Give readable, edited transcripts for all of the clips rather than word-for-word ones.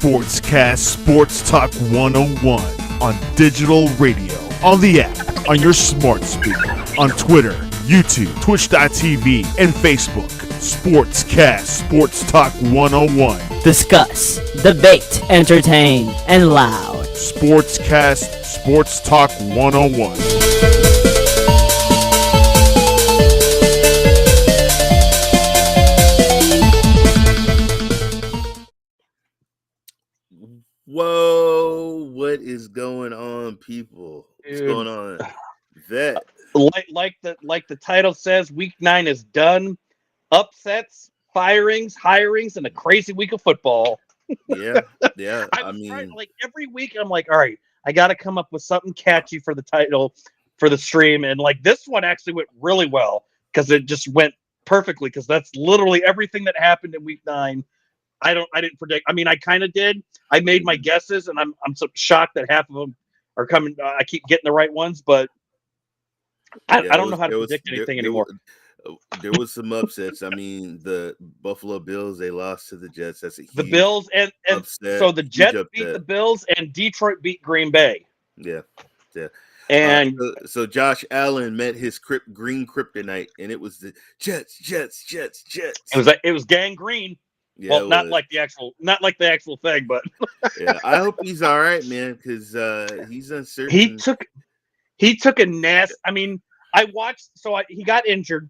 Sportscast Sports Talk 101 on digital radio, on the app, on your smart speaker, on Twitter, YouTube, Twitch.tv, and Facebook. Sportscast Sports Talk 101. Discuss, debate, entertain, and loud. Sportscast Sports Talk 101. Whoa, what is going on, people? What's going on? Vet. Like the title says, week 9 is done. Upsets, firings, hirings, and a crazy week of football. Yeah. I mean, trying, like every week I'm like, all right, I got to come up with something catchy for the title for the stream, and like this one actually went really well because it just went perfectly because that's literally everything that happened in week 9. I didn't predict. I mean, I kind of did. I made my guesses, and I'm so shocked that half of them are coming. I keep getting the right ones, but I don't know how to predict anything anymore. There was some upsets. I mean, the Buffalo Bills, they lost to the Jets. That's a huge the Bills and upset. So the Jets beat the Bills and Detroit beat Green Bay. Yeah. And so Josh Allen met his green kryptonite, and it was the Jets. It was gangrene. Yeah, well, not like the actual thing, but yeah, I hope he's all right, man, because he's uncertain. He took a nasty. I mean, I watched. He got injured,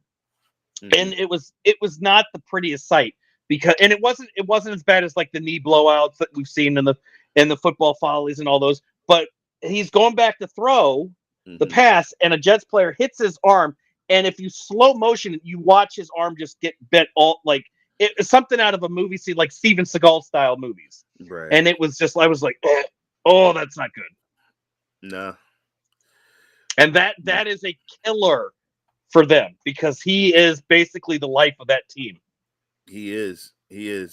and it was not the prettiest sight and it wasn't as bad as like the knee blowouts that we've seen in the football follies and all those. But he's going back to throw the pass, and a Jets player hits his arm, and if you slow motion, you watch his arm just get bent all like. It's something out of a movie scene, like Steven Seagal style movies. Right. And it was just, I was like, oh, that's not good. No. And that is a killer for them because he is basically the life of that team. He is. I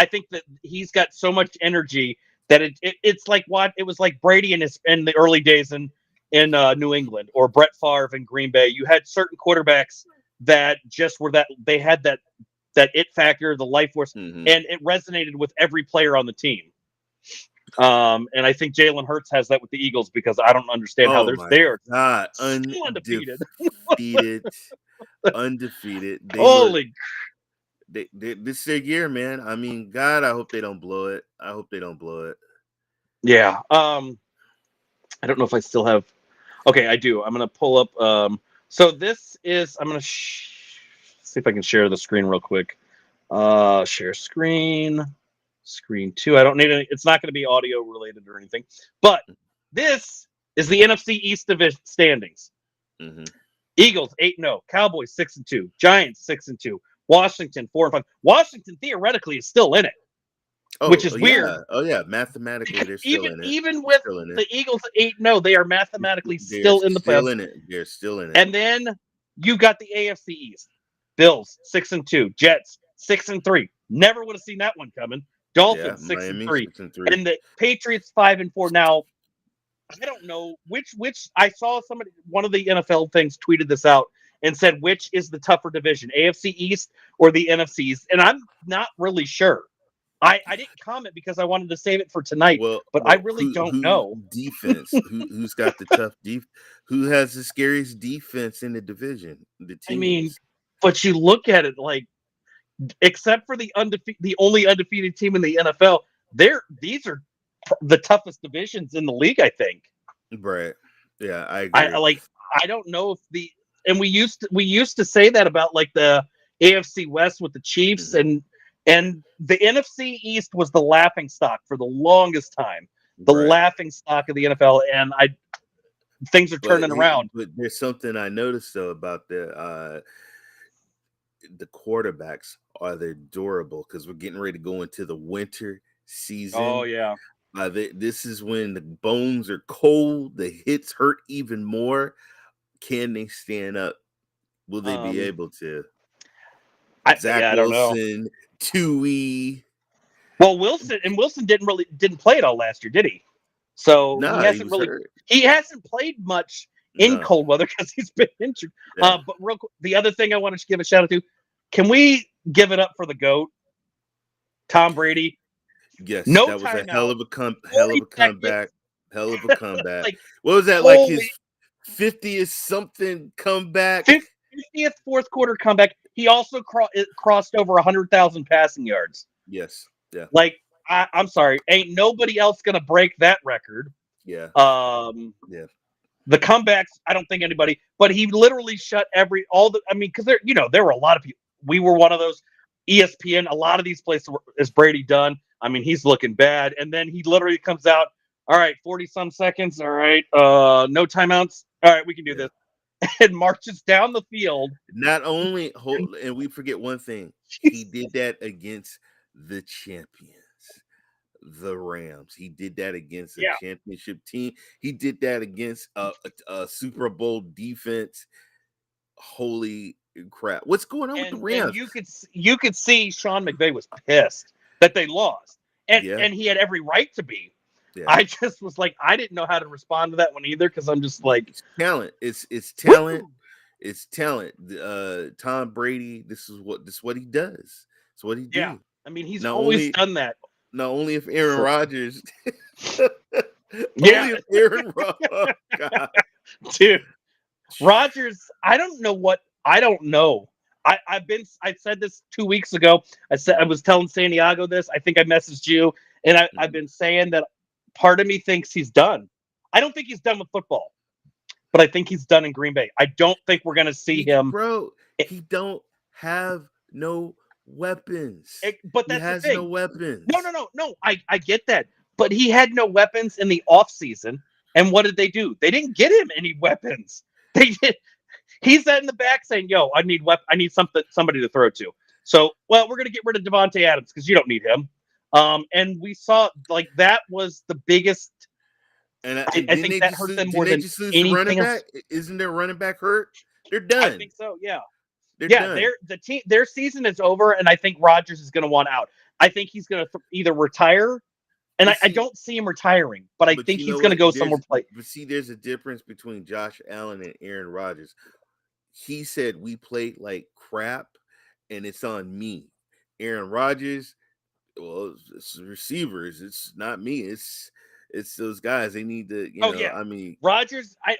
think that he's got so much energy that it's like what it was like Brady in the early days in New England, or Brett Favre in Green Bay. You had certain quarterbacks that just were that they had that it factor, the life force, and it resonated with every player on the team. And I think Jalen Hurts has that with the Eagles because I don't understand how they're undefeated. Undefeated. This is their year, man. I mean, God, I hope they don't blow it. Yeah. I don't know if I still have. Okay, I do. I'm gonna pull up. So this is, I'm going to see if I can share the screen real quick. Share screen 2. I don't need any, it's not going to be audio related or anything, but this is the NFC East division standings. Eagles 8-0, Cowboys 6-2, Giants 6-2, Washington 4-5. Washington theoretically is still in it. Which is weird. Oh yeah, mathematically they're still in it. Even with the Eagles 8-0, they are mathematically still in the playoffs. They're still in it. And then you got the AFC East. Bills 6-2, Jets 6-3. Never would have seen that one coming. Dolphins 6-3, and the Patriots 5-4. Now, I don't know which I saw one of the NFL things tweeted this out and said which is the tougher division, AFC East or the NFC East, and I'm not really sure. I didn't comment because I wanted to save it for tonight, but I really don't know. Defense. Who's got the tough defense? Who has the scariest defense in the division? The teams. I mean, but you look at it like, except for the only undefeated team in the NFL, these are the toughest divisions in the league, I think. Right. Yeah, I agree. I don't know if and we used to say that about like the AFC West with the Chiefs and the NFC East was the laughing stock for the longest time. The laughing stock of the NFL, and things are turning around. But there's something I noticed though about the quarterbacks. They're durable because we're getting ready to go into the winter season. Oh yeah. This is when the bones are cold, the hits hurt even more. Can they stand up? Will they be able to? Zach Wilson, Tui. Well, Wilson didn't play it all last year, did he? So he hasn't played much in cold weather because he's been injured. Yeah. But real quick, the other thing I wanted to give a shout out to, can we give it up for the GOAT? Tom Brady. Yes, No that was a timeout. hell of a comeback. Hell of a comeback. Like, what was that? Like his 50th something comeback. 50th fourth quarter comeback. He also crossed over 100,000 passing yards. Yes. Yeah. Like, I'm sorry, ain't nobody else gonna break that record. Yeah. Yeah. The comebacks, I don't think anybody, but he literally shut because there were a lot of people. We were one of those. ESPN, a lot of these places is Brady done. I mean, he's looking bad. And then he literally comes out, all right, 40 some seconds. All right. No timeouts. All right, we can do this. And marches down the field. Not only, and we forget one thing, he did that against the champions, the Rams. He did that against a championship team. He did that against a Super Bowl defense. Holy crap! What's going on with the Rams? And you could see Sean McVay was pissed that they lost, and he had every right to be. Yeah. I just was like, I didn't know how to respond to that one either, because I'm just like, it's talent. It's talent. Woo! It's talent. Tom Brady. This is what he does. It's what he did. Yeah. I mean, he's always done that. Not only if Aaron Rodgers. Only if Aaron Rodgers. God. Dude, Rodgers. I don't know. I said this 2 weeks ago. I was telling Santiago this. I think I messaged you, and I've been saying that part of me thinks he's done. I don't think he's done with football, but I think he's done in Green Bay. I don't think we're going to see him. Bro, he don't have no weapons. But that's he has the thing. No weapons. No. I get that. But he had no weapons in the offseason. And what did they do? They didn't get him any weapons. They did. He's in the back saying, "Yo, I need somebody to throw to." So, we're going to get rid of Devontae Adams because you don't need him. And we saw that was the biggest. And I think that hurt them more than anything else. Isn't their running back hurt? They're done. I think so. Yeah. They're done. Their season is over, and I think Rodgers is going to want out. I think he's going to either retire, and I don't see him retiring, but I think he's going to go somewhere play. But see, there's a difference between Josh Allen and Aaron Rodgers. He said we played like crap, and it's on me. Aaron Rodgers, well, it's receivers. It's not me. It's those guys. They need to, I mean, Rodgers. I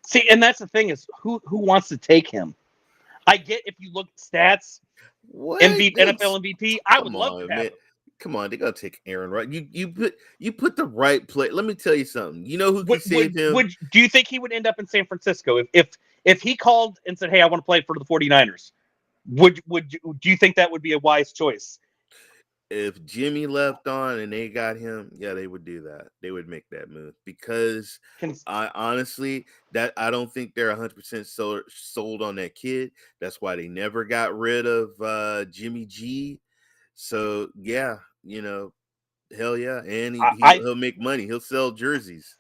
see, and that's the thing is who wants to take him. I get if you look at stats, NFL MVP. I would love to have him. Come on, they're gonna take Aaron Rodgers. You put the right play. Let me tell you something. You know who could save him? Do you think he would end up in San Francisco if he called and said, "Hey, I want to play for the 49ers"? Do you think that would be a wise choice? If Jimmy left on and they got him, yeah, they would do that. They would make that move because I honestly I don't think they're 100% sold on that kid. That's why they never got rid of Jimmy G. So yeah, hell yeah, and he'll make money. He'll sell jerseys.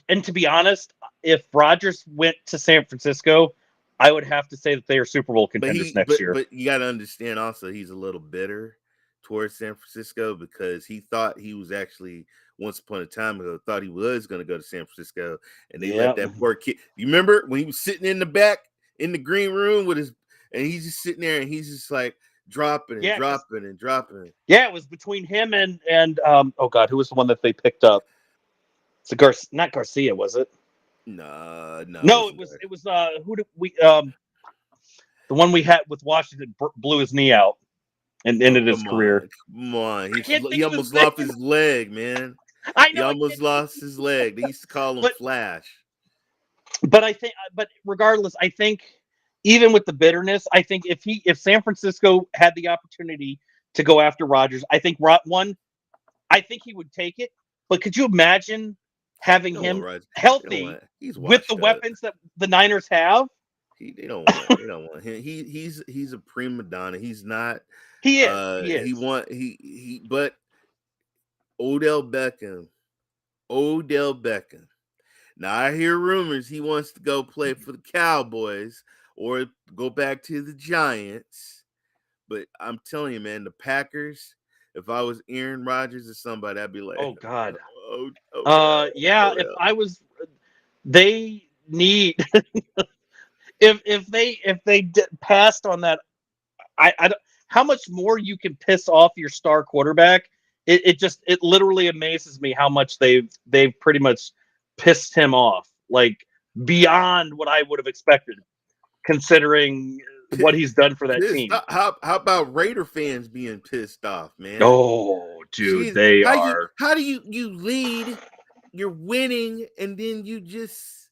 And to be honest, if Rodgers went to San Francisco, I would have to say that they are Super Bowl contenders next year. But you got to understand also, he's a little bitter towards San Francisco because he thought he was actually once upon a time ago thought he was going to go to San Francisco, and they let that poor kid. You remember when he was sitting in the back in the green room and he's just sitting there and he's just like dropping and dropping. Yeah, it was between him and oh God, who was the one that they picked up? It's not Garcia, was it? No. It was who did we the one we had with Washington blew his knee out and ended his career. Come on. He almost lost his leg, man. I know. He almost lost his leg. They used to call him Flash. But regardless, I think even with the bitterness, I think if San Francisco had the opportunity to go after Rodgers, I think he would take it. But could you imagine having him healthy with the weapons that the Niners have? They don't want him. He's a prima donna. He's not. He is. But Odell Beckham. Now I hear rumors he wants to go play for the Cowboys or go back to the Giants. But I'm telling you, man, the Packers. If I was Aaron Rodgers or somebody, I'd be like, oh God. Yeah. If I was, they need. If they passed on that, how much more you can piss off your star quarterback. It literally amazes me how much they've pretty much pissed him off, like beyond what I would have expected, considering what he's done for that team. How about Raider fans being pissed off, man? Oh, dude, they are. How do you lead? You're winning, and then you just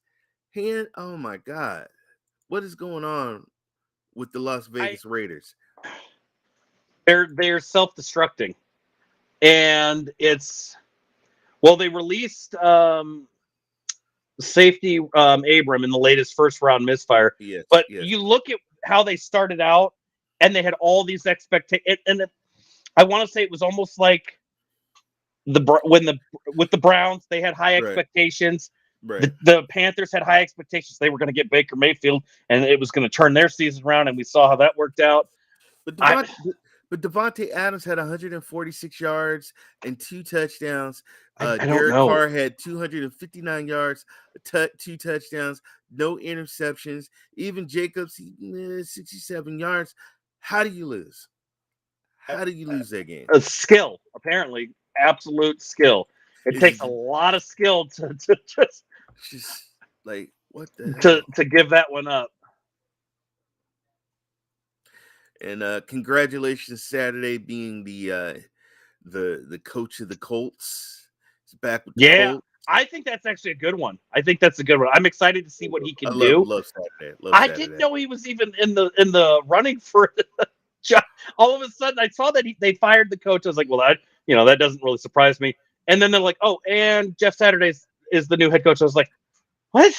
oh my God, what is going on with the Las Vegas Raiders? They're self-destructing, and they released safety Abram in the latest first-round misfire. Yes, but you look at how they started out, and they had all these expectations, and I want to say it was almost like with the Browns, they had high expectations. Right. The Panthers had high expectations. They were going to get Baker Mayfield, and it was going to turn their season around, and we saw how that worked out. But Devontae Adams had 146 yards and 2 touchdowns. Derek Carr had 259 yards, 2 touchdowns, no interceptions. Even Jacobs, 67 yards. How do you lose? How do you lose that game? A skill, apparently, absolute skill. It takes a lot of skill to just like what the hell? to give that one up. And congratulations, Saturday being the coach of the Colts. He's back with the Colts. I think that's actually a good one. I'm excited to see what he can do. Love Saturday. I didn't know he was even in the running for the job. All of a sudden, I saw that they fired the coach. I was like, well, that doesn't really surprise me. And then they're like, oh, and Jeff Saturday is the new head coach. I was like, what?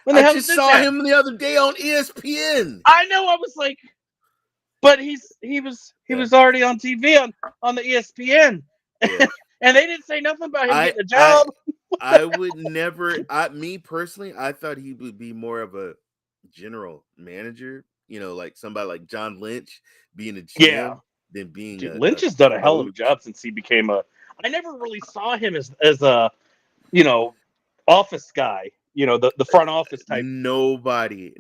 I just saw him the other day on ESPN. I know. I was like, but he was already on TV on the ESPN, and they didn't say nothing about him getting a job. I would never. Me personally, I thought he would be more of a general manager. Like somebody like John Lynch being a GM than being. Lynch has done a hell of a job since he became a. I never really saw him as a, office guy. The front office type. Nobody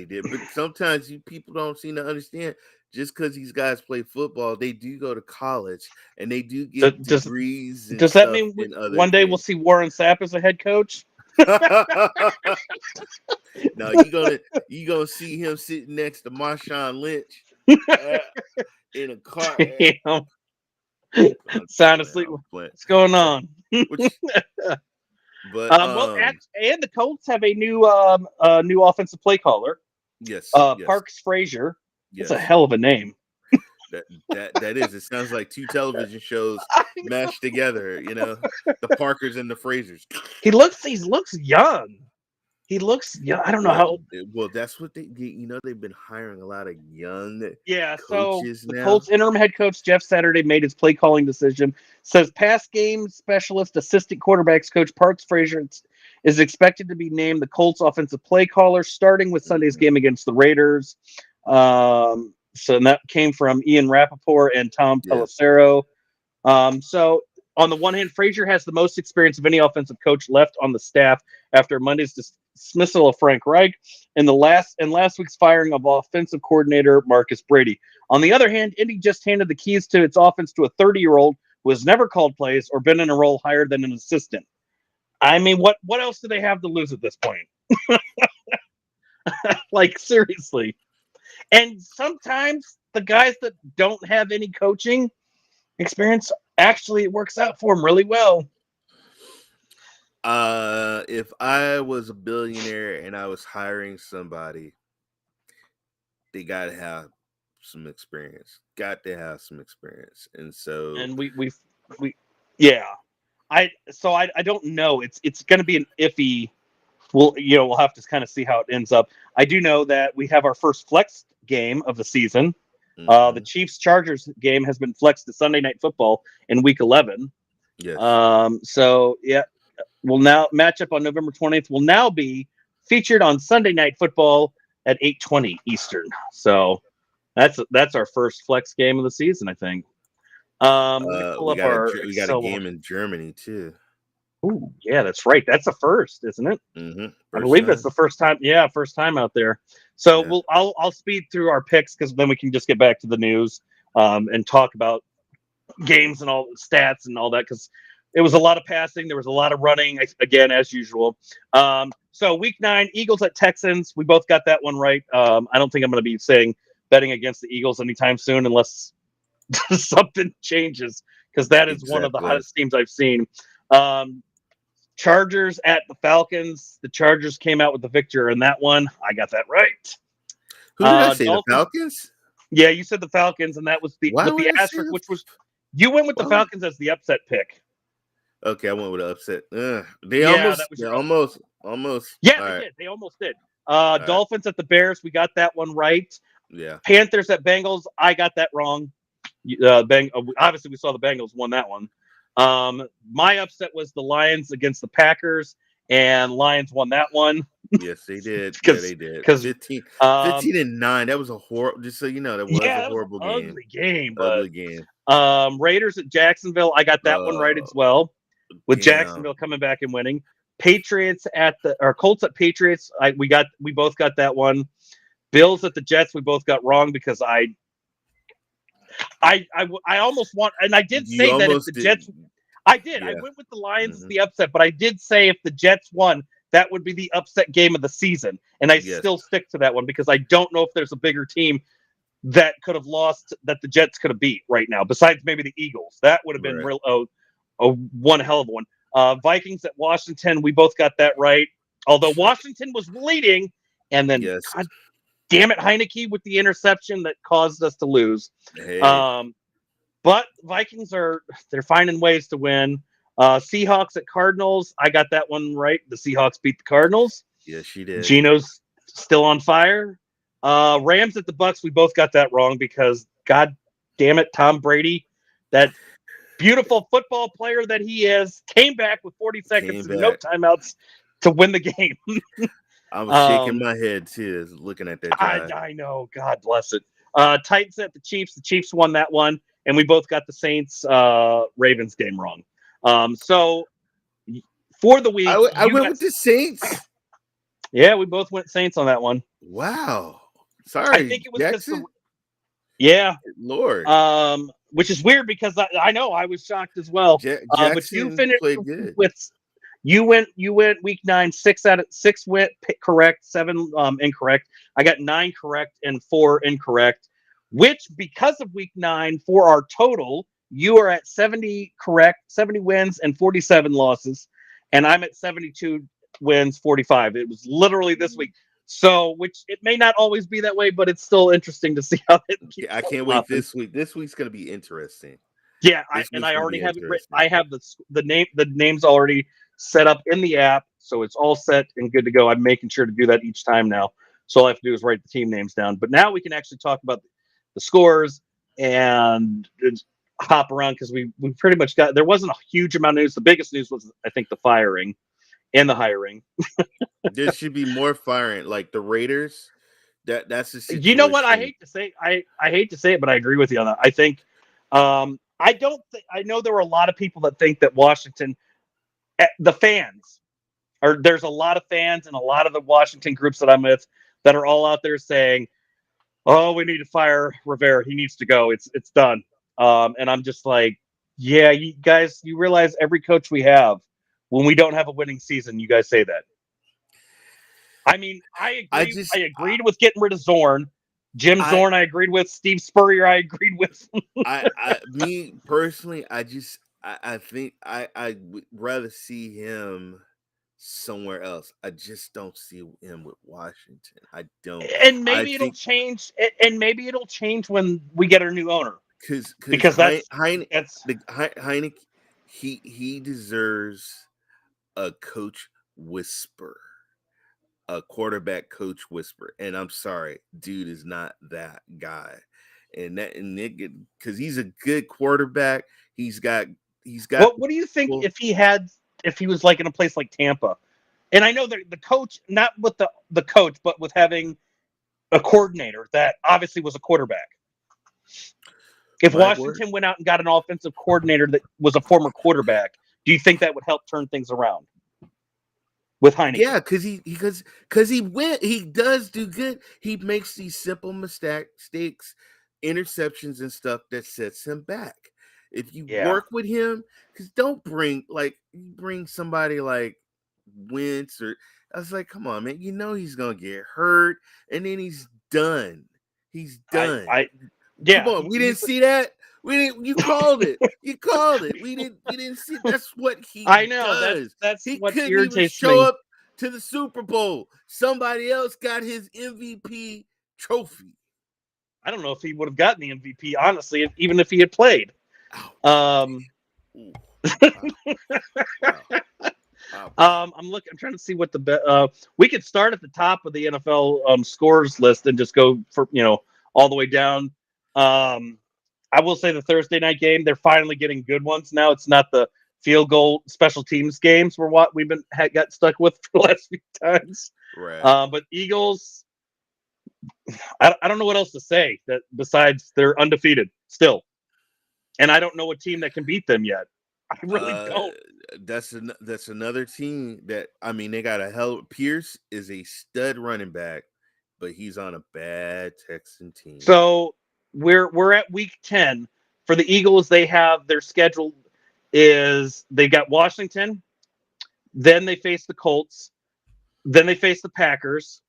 did. But sometimes people don't seem to understand. Just because these guys play football, they do go to college and they do get degrees. Does that mean one day we'll see Warren Sapp as a head coach? No, you gonna see him sitting next to Marshawn Lynch in a car. Sound asleep. What's going on? But and the Colts have a new offensive play caller. Yes, Parks Frazier. It's a hell of a name. That is. It sounds like 2 television shows mashed together. The Parkers and the Frasers. He looks young. He looks young. I don't know how. Well, that's what they. They've been hiring a lot of young. Coaches the Colts interim head coach Jeff Saturday made his play calling decision. Says pass game specialist assistant quarterbacks coach Parks Frazier is expected to be named the Colts offensive play caller starting with Sunday's game against the Raiders. So that came from Ian Rappaport and Tom Pelissero. So on the one hand, Frazier has the most experience of any offensive coach left on the staff after Monday's dismissal of Frank Reich and last week's firing of offensive coordinator Marcus Brady. On the other hand, Indy just handed the keys to its offense to a 30-year-old who has never called plays or been in a role higher than an assistant. I mean, what else do they have to lose at this point? Like, seriously. And sometimes the guys that don't have any coaching experience, actually it works out for them really well. If I was a billionaire and I was hiring somebody, they got to have some experience. And so, and I don't know. It's going to be an iffy. We'll have to kind of see how it ends up. I do know that we have our first flex game of the season. Mm-hmm. The Chiefs-Chargers game has been flexed to Sunday Night Football in Week 11. Yes. Will now match up on November 20th. Will now be featured on Sunday Night Football at 8:20 Eastern. So that's our first flex game of the season, I think. We got a game in Germany too. Oh, yeah, that's right. That's the first, isn't it? Mm-hmm. I believe that's the first time. Yeah, first time out there. So Yeah. I'll speed through our picks because then we can just get back to the news and talk about games and all stats and all that because it was a lot of passing. There was a lot of running again as usual. So week 9, Eagles at Texans. We both got that one right. I don't think I'm going to be betting against the Eagles anytime soon unless something changes because that is one of the hottest teams I've seen. Chargers at the Falcons. The Chargers came out with the victor in that one. I got that right. Who did I say? Dolphins? The Falcons? Yeah, you said the Falcons, and that was the asterisk, which was you went with the Falcons as the upset pick. Okay, I went with the upset. Almost. Yeah, they did. They almost did. Dolphins at the Bears. We got that one right. Yeah. Panthers at Bengals. I got that wrong. Obviously, we saw the Bengals won that one. My upset was the Lions against the Packers, and Lions won that one. Yes, they did. Yeah, they did. Because 15-9. That was a horrible. Just so you know, that was a horrible game. Ugly game. Raiders at Jacksonville. I got that one right as well. With Jacksonville coming back and winning. Colts at Patriots. We both got that one. Bills at the Jets. We both got wrong because I almost want, and I did say that if the Jets, I did. Yeah. I went with the Lions as the upset, but I did say if the Jets won, that would be the upset game of the season, and I still stick to that one because I don't know if there's a bigger team that could have lost that the Jets could have beat right now, besides maybe the Eagles. That would have been one hell of a one. Vikings at Washington. We both got that right, although Washington was leading, and then God damn it, Heineke with the interception that caused us to lose. Hey. But Vikings they're finding ways to win. Seahawks at Cardinals. I got that one right. The Seahawks beat the Cardinals. Yes, she did. Geno's still on fire. Rams at the Bucks. We both got that wrong because God damn it, Tom Brady, that beautiful football player that he is, came back with 40 seconds and no timeouts to win the game. I was shaking my head too, looking at that guy. I know. God bless it. Titans at the Chiefs. The Chiefs won that one, and we both got the Saints Ravens game wrong. So for the week, I went with the Saints. Yeah, we both went Saints on that one. Wow. Sorry, I think it was Jackson. Lord. Which is weird because I know I was shocked as well. But you finished with. You went week 9, 6 out of 6 went correct, 7 incorrect. I got 9 correct and 4 incorrect, which because of week 9 for our total, you are at 70 correct, 70 wins and 47 losses, and I'm at 72 wins, 45. It was literally this week. So, which it may not always be that way, but it's still interesting to see how it keeps I can't wait this week. This week's going to be interesting. Yeah, I already have it written. I have the names already set up in the app, so it's all set and good to go. I'm making sure to do that each time now. So all I have to do is write the team names down. But now we can actually talk about the scores and hop around because we pretty much got. There wasn't a huge amount of news. The biggest news was, I think, the firing and the hiring. There should be more firing, like the Raiders. That's the situation. You know what? I hate to say I hate to say it, but I agree with you on that. I think I know there were a lot of people that think that Washington. The fans there's a lot of fans and a lot of the Washington groups that I'm with that are all out there saying, "Oh, we need to fire Rivera. He needs to go. It's done." And I'm just like, yeah, you guys, you realize every coach we have, when we don't have a winning season, you guys say that. I mean, I agreed with getting rid of Zorn. Zorn, I agreed with. Steve Spurrier, I agreed with. Me personally, I think I would rather see him somewhere else. I just don't see him with Washington. I don't. And maybe it'll change. And maybe it'll change when we get our new owner. Because Heineke, he deserves a coach whisper, a quarterback coach whisper. And I'm sorry, dude is not that guy. And because he's a good quarterback. He's got. What do you think if he was like in a place like Tampa? And I know that the coach, not with the coach, but with having a coordinator that obviously was a quarterback. If Washington went out and got an offensive coordinator that was a former quarterback, Do you think that would help turn things around with Heineken? Yeah, because he does do good. He makes these simple mistakes, interceptions and stuff that sets him back. If you work with him, because don't bring somebody like Wentz or I was like, come on, man, he's gonna get hurt and then he's done. He's done. Come on, we didn't see that. We didn't. You called it. You called it. We didn't see. That's what he. I know does. that's he what couldn't irritates even show me. up to the Super Bowl. Somebody else got his MVP trophy. I don't know if he would have gotten the MVP, honestly, even if he had played. I'm trying to see what we could start at the top of the NFL scores list and just go for all the way down. I will say the Thursday night game, they're finally getting good ones now. It's not the field goal special teams games were what we've got stuck with for the last few times. Right. But Eagles, I don't know what else to say that besides they're undefeated still, and I don't know a team that can beat them yet. I really don't. That's another team that they got Pierce is a stud running back, but he's on a bad Texan team. So we're at week 10 for the Eagles. They have their schedule is they've got Washington, then they face the Colts, then they face the Packers,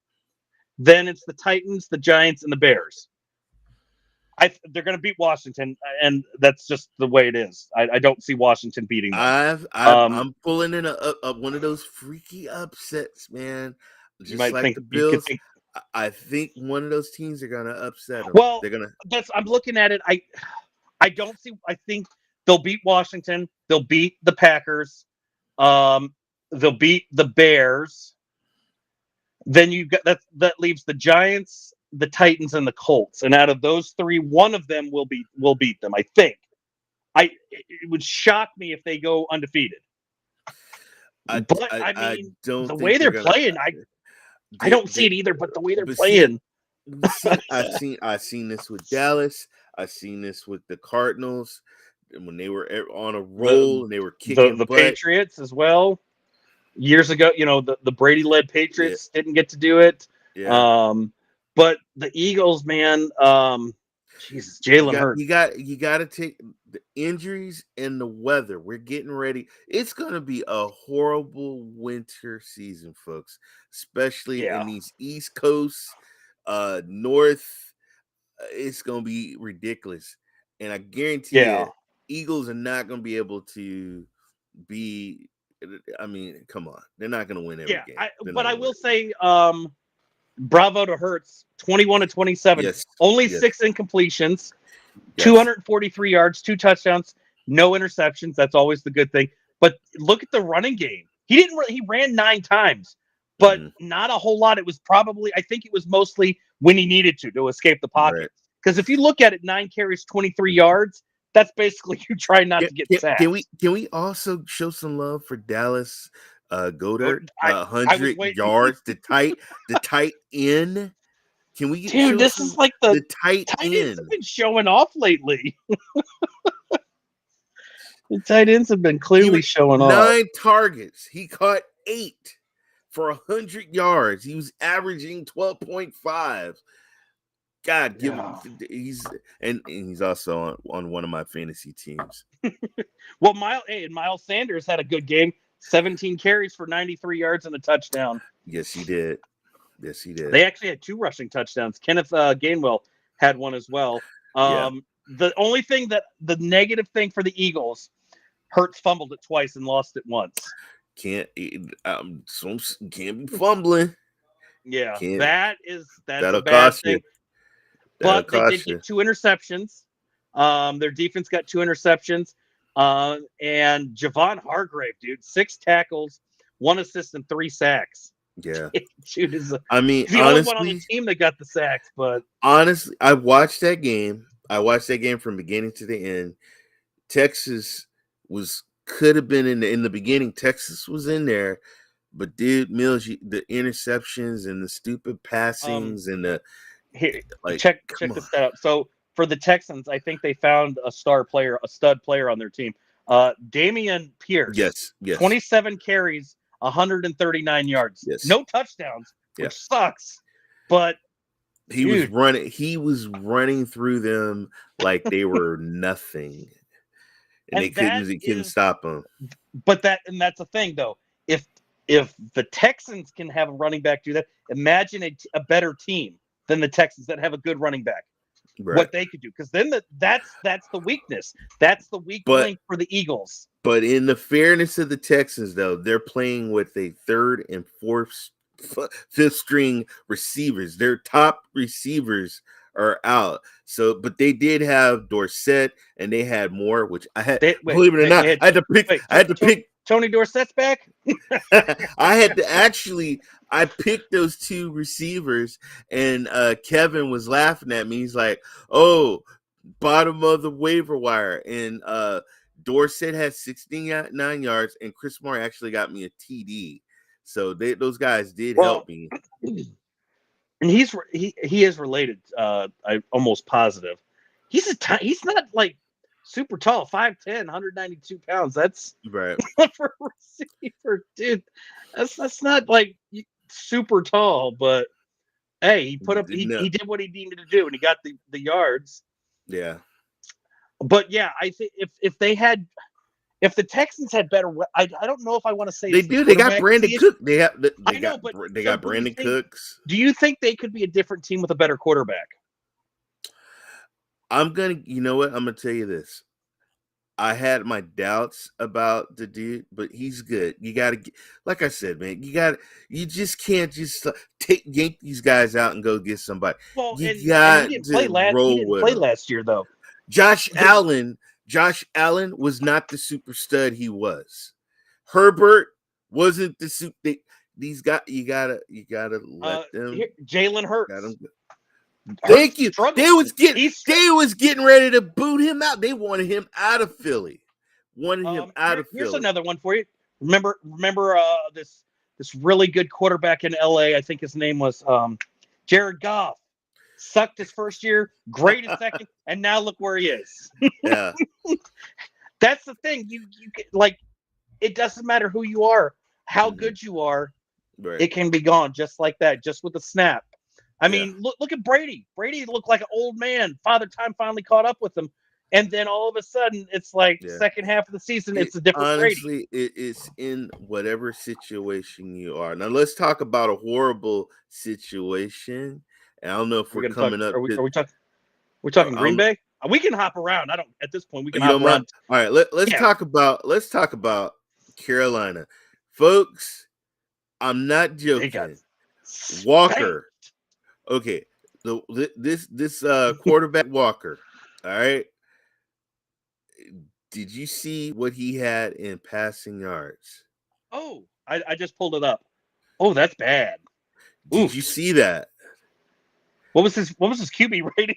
then it's the Titans, the Giants, and the Bears. They're going to beat Washington, and that's just the way it is. I don't see Washington beating them. I'm pulling in a one of those freaky upsets, man. Just like the Bills. I think one of those teams are going to upset them. Well, they're going to. I'm looking at it. I don't see. I think they'll beat Washington. They'll beat the Packers. They'll beat the Bears. Then you got that leaves the Giants, the Titans, and the Colts. And out of those three, one of them will beat them. I think. It would shock me if they go undefeated. I don't. The way they're playing, I don't see it either. But the way they're playing, I've seen this with Dallas. I've seen this with the Cardinals when they were on a roll and they were kicking the butt. Patriots as well. Years ago, the Brady-led Patriots didn't get to do it. Yeah. But the Eagles, man, Jesus, Jalen Hurts. You got to take the injuries and the weather. We're getting ready. It's going to be a horrible winter season, folks, especially in these East Coast, North. It's going to be ridiculous. And I guarantee you, Eagles are not going to be able to be. Come on. They're not going to win every game. But I will say, bravo to Hurts, 21-27. Yes. Only 6 incompletions, 243 yards, 2 touchdowns, no interceptions. That's always the good thing. But look at the running game. He ran 9 times, but not a whole lot. It was I think it was mostly when he needed to escape the pocket. Because if you look at it, 9 carries, 23 yards, that's basically you try not to get sacked. Can we also show some love for Dallas Goedert? 100 yards. The tight end. Can we? Dude, this is like the tight end. Have been showing off lately. The tight ends have been clearly showing off. 9 targets. He caught 8 for 100 yards. He was averaging 12.5. God, give him. He's also on one of my fantasy teams. Well, Miles Sanders had a good game. 17 carries for 93 yards and a touchdown. Yes, he did. They actually had 2 rushing touchdowns. Kenneth Gainwell had one as well. The only thing the negative thing for the Eagles, Hurts fumbled it twice and lost it once. Can't be fumbling. Yeah, that's that'll a bad thing. You. But they did get 2 interceptions. Their defense got 2 interceptions. And Javon Hargrave, dude, 6 tackles, 1 assist, and 3 sacks. Yeah. Dude is the honestly, only one on the team that got the sacks, but honestly, I watched that game. From beginning to the end. Texas could have been in the beginning. Texas was in there, but dude, Mills, the interceptions and the stupid passings and the check this out. So for the Texans, I think they found a stud player on their team. Damian Pierce. Yes. 27 carries, 139 yards. Yes. No touchdowns, which sucks. But he was running through them like they were nothing. And they couldn't stop him. But that's the thing, though. If the Texans can have a running back do that, imagine a better team than the Texans that have a good running back. Right. What they could do, because then that's the weakness. That's the weak link for the Eagles. But in the fairness of the Texans, though, they're playing with a third and fifth string receivers. Their top receivers are out. So, but they did have Dorsett, and they had more, which I had. Believe it or not, I had to pick. I had to pick. Tony Dorsett's back. I picked those two receivers, and Kevin was laughing at me. He's like, "Oh, bottom of the waiver wire," and Dorsett had 69 yards, and Chris Moore actually got me a TD. So those guys did help me. And he is related. I'm almost positive. He's not like super tall, 5'10", 192 pounds. That's right for a receiver, dude. That's not like super tall, but hey, he put up. He did what he needed to do, and he got the yards. Yeah. But yeah, I think if the Texans had better, I don't know if I want to say they do. They got Brandon Cook. They got Brandon Cooks. Do you think they could be a different team with a better quarterback? You know what? I'm gonna tell you this. I had my doubts about the dude, but he's good. You gotta, like I said, man, you just can't just yank these guys out and go get somebody. Well, he didn't play last year, though. Josh Allen was not the super stud he was. Herbert wasn't the super. These guys, you gotta let them. Jalen Hurts. Thank you. They was getting ready to boot him out. They wanted him out of Philly. Here's another one for you. Remember this really good quarterback in LA. I think his name was Jared Goff. Sucked his first year, great in second, and now look where he is. Yeah. That's the thing. You like, it doesn't matter who you are, how good you are, right. It can be gone just like that, just with a snap. I mean, look at Brady. Brady looked like an old man. Father Time finally caught up with him. And then all of a sudden, it's like second half of the season, it's a different Brady. Honestly, it's in whatever situation you are. Now, let's talk about a horrible situation. And I don't know if we're coming up. Are we talking Green Bay? We can hop around. At this point, we can hop around. All right, let's talk about Carolina. Folks, I'm not joking. Walker. Okay, this quarterback Walker. All right. Did you see what he had in passing yards? Oh, I just pulled it up. Oh, that's bad. Did you see that? What was his QB rating?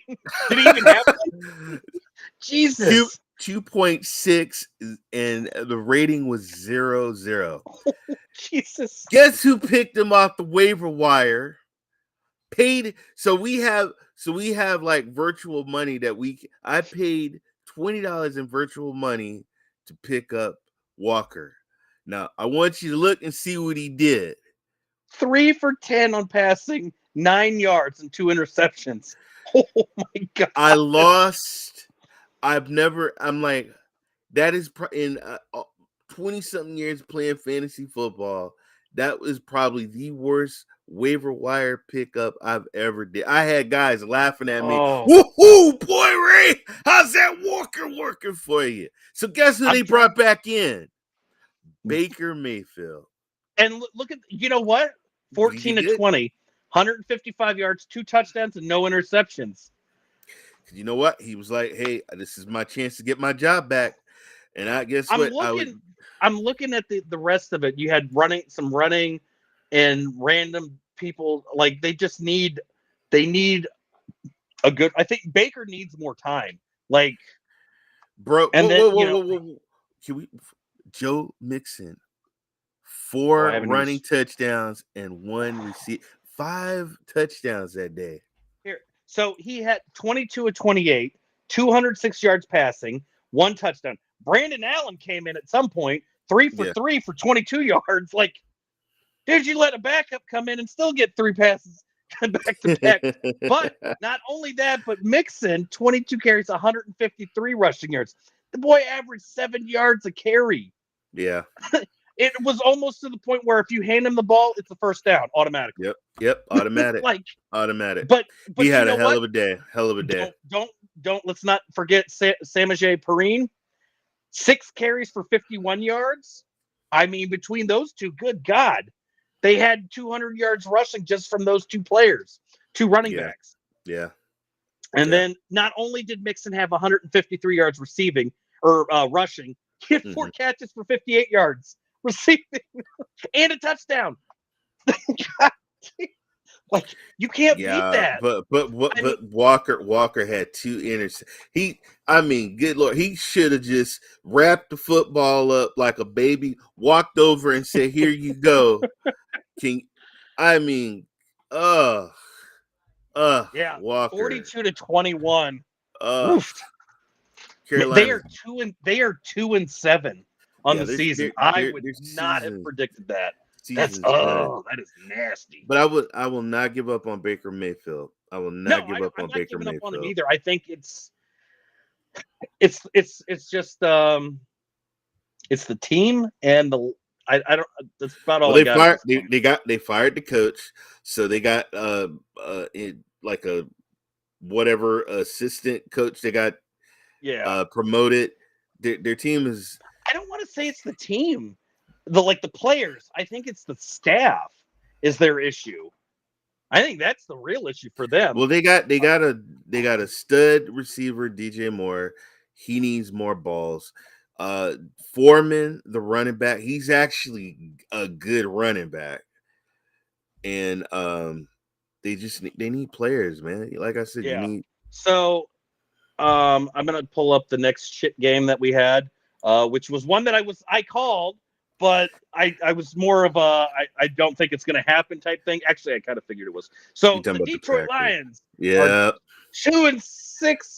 Did he even have one? Jesus. 2.6, and the rating was 0.0. Oh, Jesus. Guess who picked him off the waiver wire? Paid. So we have like virtual money I paid $20 in virtual money to pick up Walker. Now I want you to look and see what he did. 3 for 10 on passing, 9 yards and 2 interceptions. Oh my God. I lost. I'm like, that is in 20-something years playing fantasy football. That was probably the worst waiver wire pickup I've ever did. I had guys laughing at me. Woohoo, boy, Ray! How's that Walker working for you? So guess who they brought back in? Baker Mayfield. And look at, you know what? 14 to 20, 155 yards, 2 touchdowns, and no interceptions. You know what? He was like, hey, this is my chance to get my job back. And I guess what? I'm looking at the rest of it. You had some running and random people. Like, they need a good, I think Baker needs more time. Like, bro, and whoa. Can we, Joe Mixon, 4 running touchdowns and 1 receive, 5 touchdowns that day. Here, so he had 22 of 28, 206 yards passing, 1 touchdown. Brandon Allen came in at some point, 3 for 3 for 22 yards. Like, dude, you let a backup come in and still get 3 passes back to back. But not only that, but Mixon, 22 carries, 153 rushing yards. The boy averaged 7 yards a carry. Yeah. It was almost to the point where if you hand him the ball, it's a first down automatically. Yep, automatic. Automatic. But he had a hell of a day. Don't let's not forget Samaje Perine. 6 carries for 51 yards. I mean, between those two, good God, they had 200 yards rushing just from those 2 players, 2 running backs. Yeah. And then not only did Mixon have 153 yards receiving or rushing, he had 4 catches for 58 yards receiving and a touchdown. Like, you can't beat that. But Walker had 2 interceptions. Good Lord, he should have just wrapped the football up like a baby, walked over and said, "Here you go." Walker. 42-21. They are 2-7 on the season. I would not have predicted that. That is nasty. But I will not give up on Baker Mayfield. I will not give up on Baker Mayfield. Up on him either. I think it's just it's the team and the I don't. That's about all. They fired the coach, so they got like a whatever assistant coach they got promoted. Their team is. I don't want to say it's the team, the players. I think it's the staff is their issue. I think that's the real issue for them. Well, they got a stud receiver, DJ Moore. He needs more balls. Foreman, the running back, he's actually a good running back, and they need players, man. Like I said, you need. So, I'm gonna pull up the next shit game that we had, which was one that I called, but I was more of a I don't think it's gonna happen type thing. Actually, I kind of figured it was. So the Detroit Lions, 2-6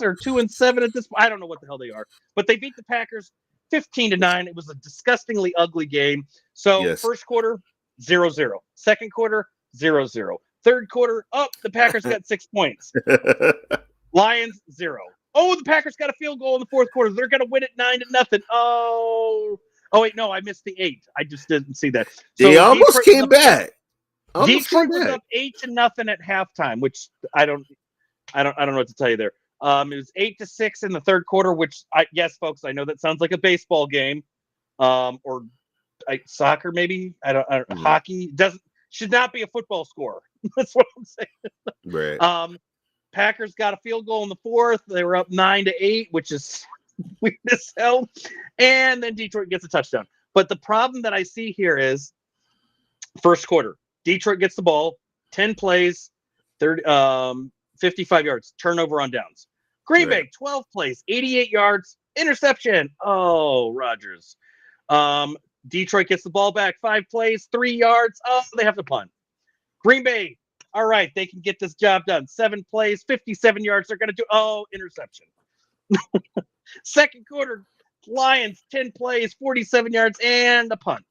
or 2-7 at this point. I don't know what the hell they are, but they beat the Packers 15-9. It was a disgustingly ugly game. So first quarter, 0-0. Second quarter, 0-0. Third quarter, the Packers got 6 points. Lions, 0. Oh, the Packers got a field goal in the fourth quarter. They're going to win it 9-0. Oh, wait, no, I missed the 8. I just didn't see that. So they almost came back. Detroit was up 8-0 at halftime, which I don't know what to tell you there. It was 8-6 in the third quarter, which yes, folks, I know that sounds like a baseball game, or soccer maybe. I don't hockey should not be a football score. That's what I'm saying. Right. Packers got a field goal in the fourth. They were up 9-8, which is weird as hell. And then Detroit gets a touchdown. But the problem that I see here is first quarter, Detroit gets the ball, 10 plays, 55 yards, turnover on downs. Green Bay, 12 plays, 88 yards, interception. Oh, Rodgers. Detroit gets the ball back, 5 plays, 3 yards. Oh, they have to punt. Green Bay, all right, they can get this job done. 7 plays, 57 yards. They're going to do, interception. Second quarter, Lions, 10 plays, 47 yards, and a punt.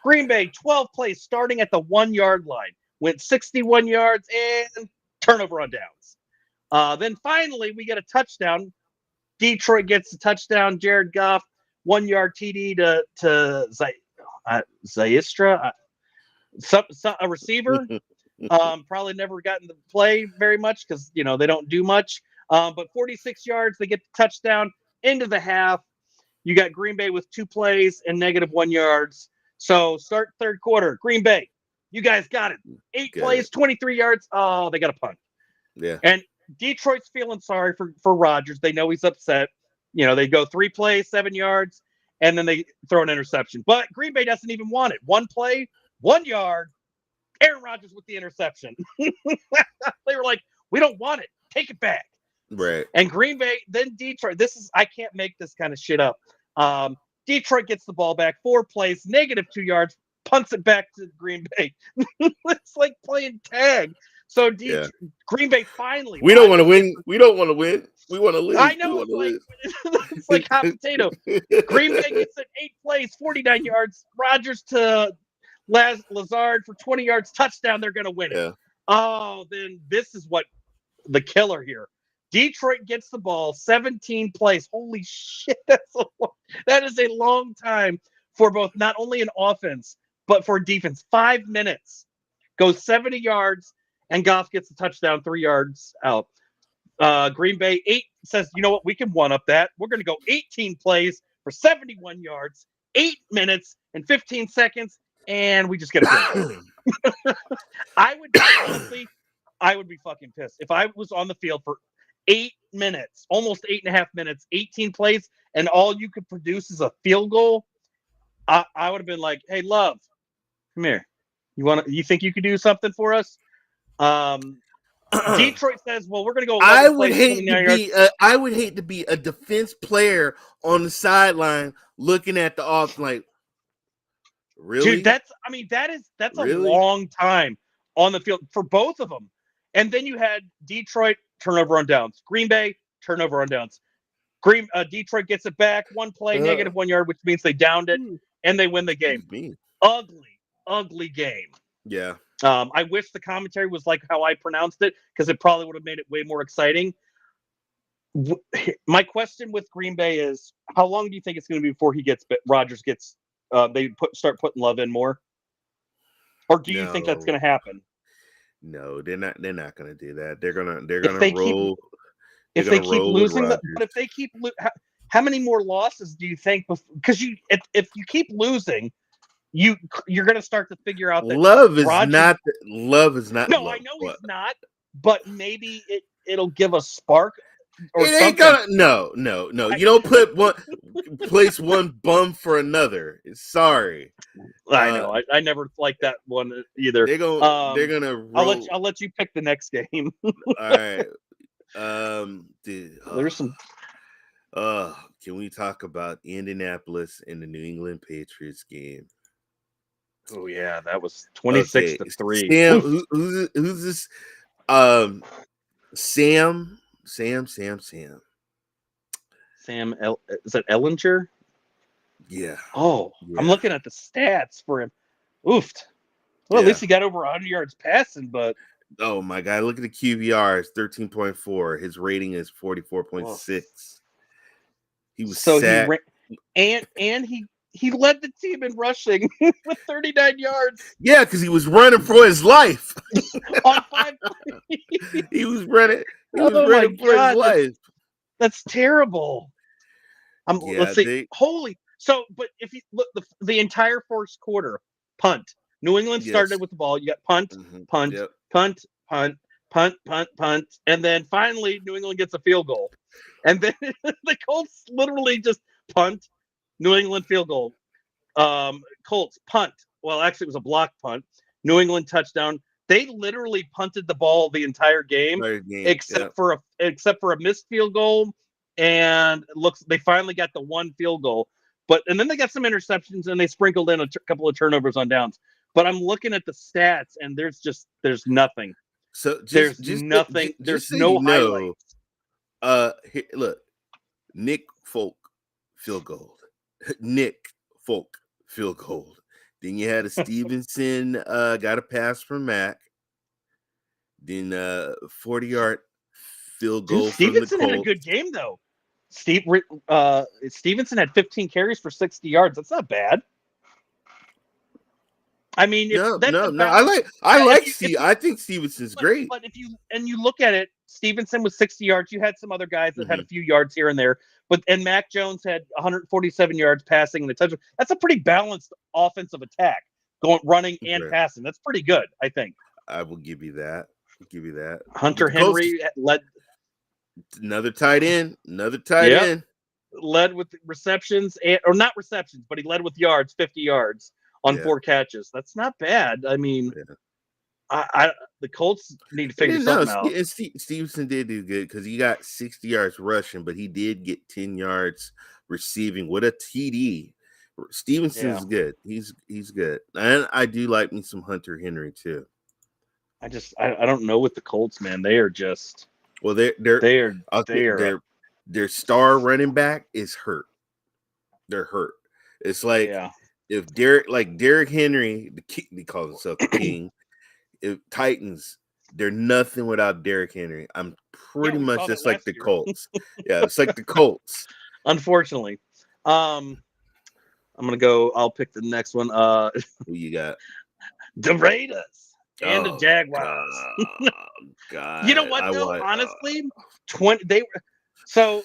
Green Bay, 12 plays, starting at the 1-yard line. Went 61 yards and turnover on downs. Then finally, we get a touchdown. Detroit gets a touchdown. Jared Goff, 1-yard TD to Zaistra, a receiver. Probably never gotten to play very much because they don't do much. But 46 yards, they get the touchdown into the half. You got Green Bay with 2 plays and -1 yards. So start third quarter. Green Bay, you guys got it. 8 plays, 23 yards. Oh, they got a punt. Yeah. And Detroit's feeling sorry for Rodgers. They know he's upset. They go 3 plays, 7 yards, and then they throw an interception. But Green Bay doesn't even want it. 1 play, 1 yard. Aaron Rodgers with the interception. They were like, we don't want it. Take it back. Right. And Green Bay, then Detroit. I can't make this kind of shit up. Detroit gets the ball back, 4 plays, -2 yards, punts it back to Green Bay. It's like playing tag. So Green Bay finally. We don't want to win. We don't want to win. We want to lose. I know. It's like hot potato. Green Bay gets it 8 plays, 49 yards. Rodgers to Lazard for 20 yards, touchdown. They're going to win it. Yeah. Oh, then this is what the killer here. Detroit gets the ball, 17 plays. Holy shit, that is a long time for both not only an offense, but for defense. 5 minutes. Goes 70 yards, and Goff gets a touchdown 3 yards out. Green Bay 8 says, you know what, we can one-up that. We're going to go 18 plays for 71 yards, 8 minutes and 15 seconds, and we just get a field goal. I would be fucking pissed if I was on the field for 8 minutes, almost 8.5 minutes, 18 plays, and all you could produce is a field goal. I would have been like, hey, Love, come here. You think you could do something for us? Detroit says, well, we're going to go. I would hate to be a defense player on the sideline looking at the off like, really? Dude, that's a long time on the field for both of them. And then you had Detroit turnover on downs. Green Bay turnover on downs. Detroit gets it back, 1 play, negative 1 yard, which means they downed it, and they win the game. Ugly game. Yeah. I wish the commentary was like how I pronounced it, because it probably would have made it way more exciting. My question with Green Bay is, how long do you think it's going to be before Rodgers gets start putting Love in more? Or do you think that's going to happen? No, they're not going to do that. They're going to roll. If they keep losing, but if they keep, how many more losses do you think? Because if you keep losing, you're going to start to figure out that Love is not. No, Love, I know he's not, but maybe it'll give a spark. Or it ain't gonna. No. You don't place one bum for another. Sorry. I know. I never liked that one either. They're gonna. Roll. I'll let you pick the next game. All right. Dude, there's some. Can we talk about Indianapolis and the New England Patriots game? Oh yeah, that was 26-3. Sam, who's this? Sam. Is that Ellinger? Yeah. Oh, yeah. I'm looking at the stats for him. Oofed. Well, at least he got over 100 yards passing, but. Oh my God! Look at the QBR. It's 13.4. His rating is 44.6. He was sacked. And he led the team in rushing with 39 yards. Yeah, because he was running for his life. On 5 He was running. He was running for his life. That's terrible. Let's see. But if you look, the entire first quarter, punt. New England started with the ball. You got punt, punt, and then finally New England gets a field goal, and then the Colts literally just punt. New England field goal. Colts punt. Well, actually, it was a block punt. New England touchdown. They literally punted the ball the entire game except for a missed field goal. And they finally got the one field goal. And then they got some interceptions and they sprinkled in a couple of turnovers on downs. But I'm looking at the stats and there's nothing. So there's nothing. There's no highlights. Look, Nick Folk field goal. Nick Folk field goal. Then you had a Stevenson got a pass from Mac. Then 40-yard field goal. Stevenson had a good game though. Stevenson had 15 carries for 60 yards. That's not bad. I mean, no. I think Stevenson's great. But if you look at it, Stevenson was 60 yards. You had some other guys that had a few yards here and there. And Mac Jones had 147 yards passing and a touchdown. That's a pretty balanced offensive attack, running and passing. That's pretty good, I think. I will give you that. Hunter Henry led. Another tight end. Led with receptions, or not receptions, but he led with yards, 50 yards on 4 catches. That's not bad. I mean, the Colts need to figure something out. And Stevenson did do good because he got 60 yards rushing, but he did get 10 yards receiving with a TD. Stevenson's good. He's good. And I do like me some Hunter Henry too. I don't know with the Colts, man. They are just they're their star running back is hurt. They're hurt. It's like if Derrick Henry, he calls himself the king. If Titans, they're nothing without Derrick Henry. I'm pretty much just like the Colts. Yeah, it's like the Colts. Unfortunately. I'm gonna go. I'll pick the next one. Who you got? The Raiders and the Jaguars. God. You know what though? Honestly, 20. They were so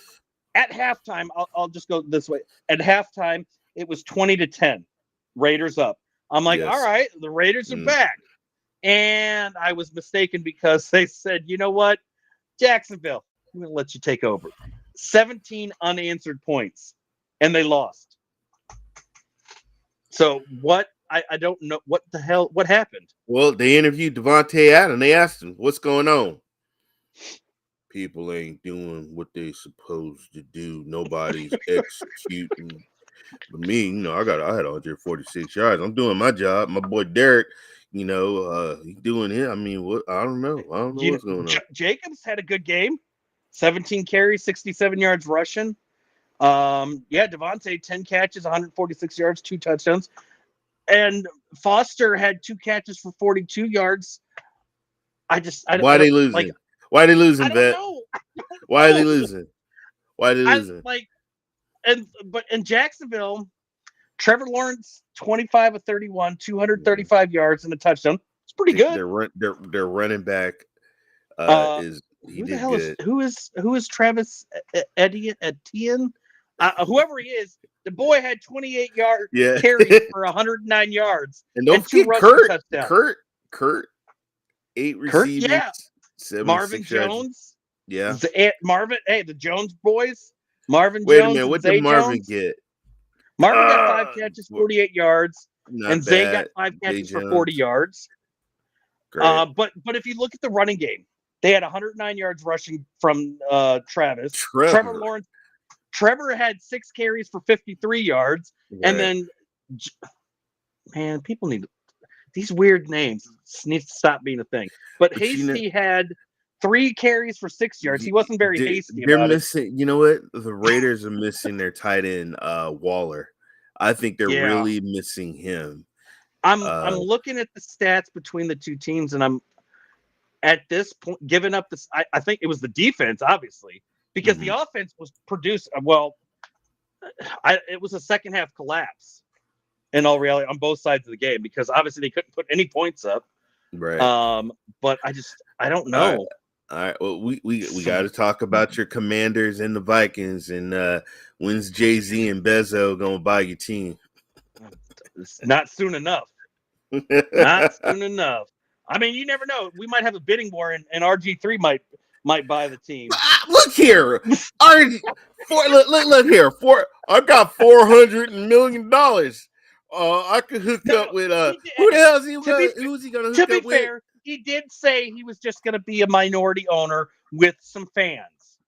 at halftime. I'll just go this way. At halftime, it was 20-10. Raiders up. I'm like, all right, the Raiders are back. And I was mistaken because they said, you know what, Jacksonville, I'm going to let you take over. 17 unanswered points, and they lost. So what? I don't know what the hell. What happened? Well, they interviewed Devontae Adams. They asked him, "What's going on?" People ain't doing what they supposed to do. Nobody's executing. But me, I had 146 yards. I'm doing my job. My boy Derek, he's doing it. I mean, what? I don't know. What's going on. Jacobs had a good game. 17 carries, 67 yards rushing. Devontae 10 catches, 146 yards, 2 touchdowns. And Foster had 2 catches for 42 yards. Why are they losing? Why are they losing, Vet? Why are they losing? In Jacksonville, Trevor Lawrence, 25 of 31, 235 yards and a touchdown. It's pretty good. Their running back is who is Travis Etienne? Whoever he is, the boy had 28 yards carries for 109 yards. And don't forget Kurt, 8 receivers. 76 Marvin Jones. Yeah. The Jones boys. Marvin Wait Jones. a minute, what did Marvin get? Marvin got 5 catches, 48 yards. And Zay got 5 catches for 40 yards. Great. But if you look at the running game, they had 109 yards rushing from Travis. Trevor Lawrence. Trevor had 6 carries for 53 yards. Right. And then, man, people need these weird names. Needs to stop being a thing. But Hasty had 3 carries for 6 yards. He wasn't very hasty about it. You know what? The Raiders are missing their tight end, Waller. I think they're really missing him. I'm looking at the stats between the two teams, and I'm at this point giving up this. I think it was the defense, obviously, because the offense was produced. It was a second half collapse in all reality on both sides of the game because obviously they couldn't put any points up. Right. But I don't know. All right. Well, we got to talk about your Commanders and the Vikings, and when's Jay-Z and Bezos gonna buy your team? Not soon enough. Not soon enough. I mean, you never know. We might have a bidding war, and RG3 might buy the team. Look here, look here. I got $400 million. I could hook up with who the hell is he? Who's he gonna hook up with? To be fair, he did say he was just going to be a minority owner with some fans.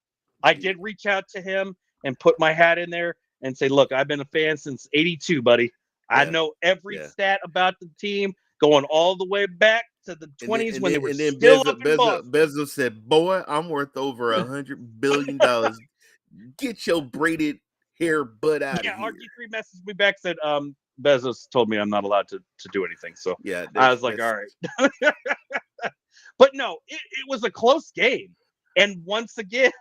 I did reach out to him and put my hat in there and say, "Look, I've been a fan since '82, buddy. I know every stat about the team, going all the way back to the 20s when they were still up in Boston." Bezos said, "Boy, I'm worth over $100 billion. Get your braided hair butt out of here." RG3 messaged me back, said, Bezos told me I'm not allowed to do anything. So I was like, all right. But no, it was a close game. And once again,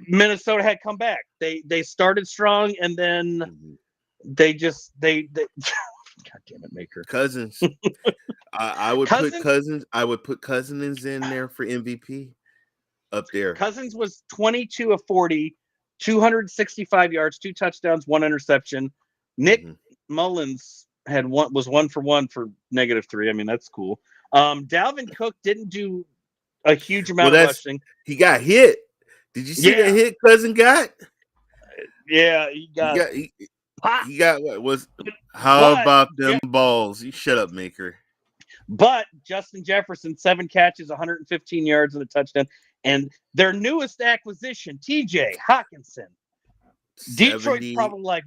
Minnesota had come back. They started strong, and then they God damn it, Maker. Cousins. I would put Cousins. I would put Cousins in there for MVP up there. Cousins was 22 of 40, 265 yards, 2 touchdowns, 1 interception. Nick Mullins was 1 for 1 for -3. I mean, that's cool. Dalvin Cook didn't do a huge amount of rushing. He got hit. Did you see that hit Cousin got? Yeah, he got what was? How about them balls? You shut up, Maker. But Justin Jefferson, 7 catches, 115 yards and a touchdown, and their newest acquisition, TJ Hawkinson. Detroit's probably like.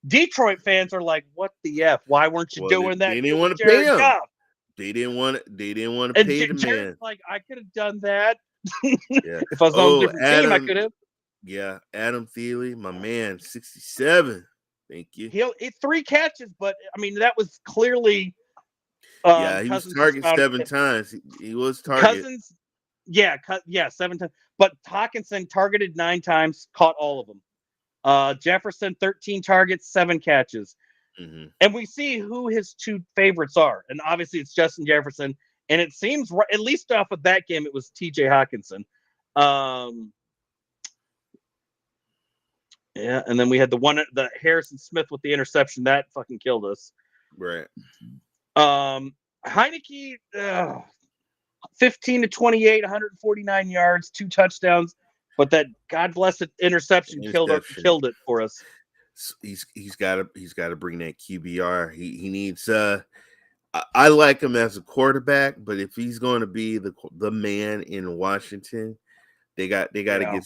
Detroit fans are like, "What the f? Why weren't you doing that?" They didn't want to pay him. They didn't want to pay the man. Like, I could have done that. If I was on a different team, I could have. Yeah, Adam Thielen, my man, 67. Thank you. He 3 catches, but I mean that was clearly. Yeah, he was Cousins targeted 7 times. He was targeted. Cousins, 7 times. But Hawkinson targeted 9 times, caught all of them. Jefferson, 13 targets, 7 catches. Mm-hmm. And we see who his 2 favorites are. And obviously it's Justin Jefferson. And it seems, at least off of that game, it was TJ Hawkinson. Yeah, and then we had the Harrison Smith with the interception. That fucking killed us. Right. Heineke, 15 to 28, 149 yards, 2 touchdowns. But that God blessed interception killed it for us. He's got to bring that QBR. He needs. I like him as a quarterback, but if he's going to be the man in Washington, they got to get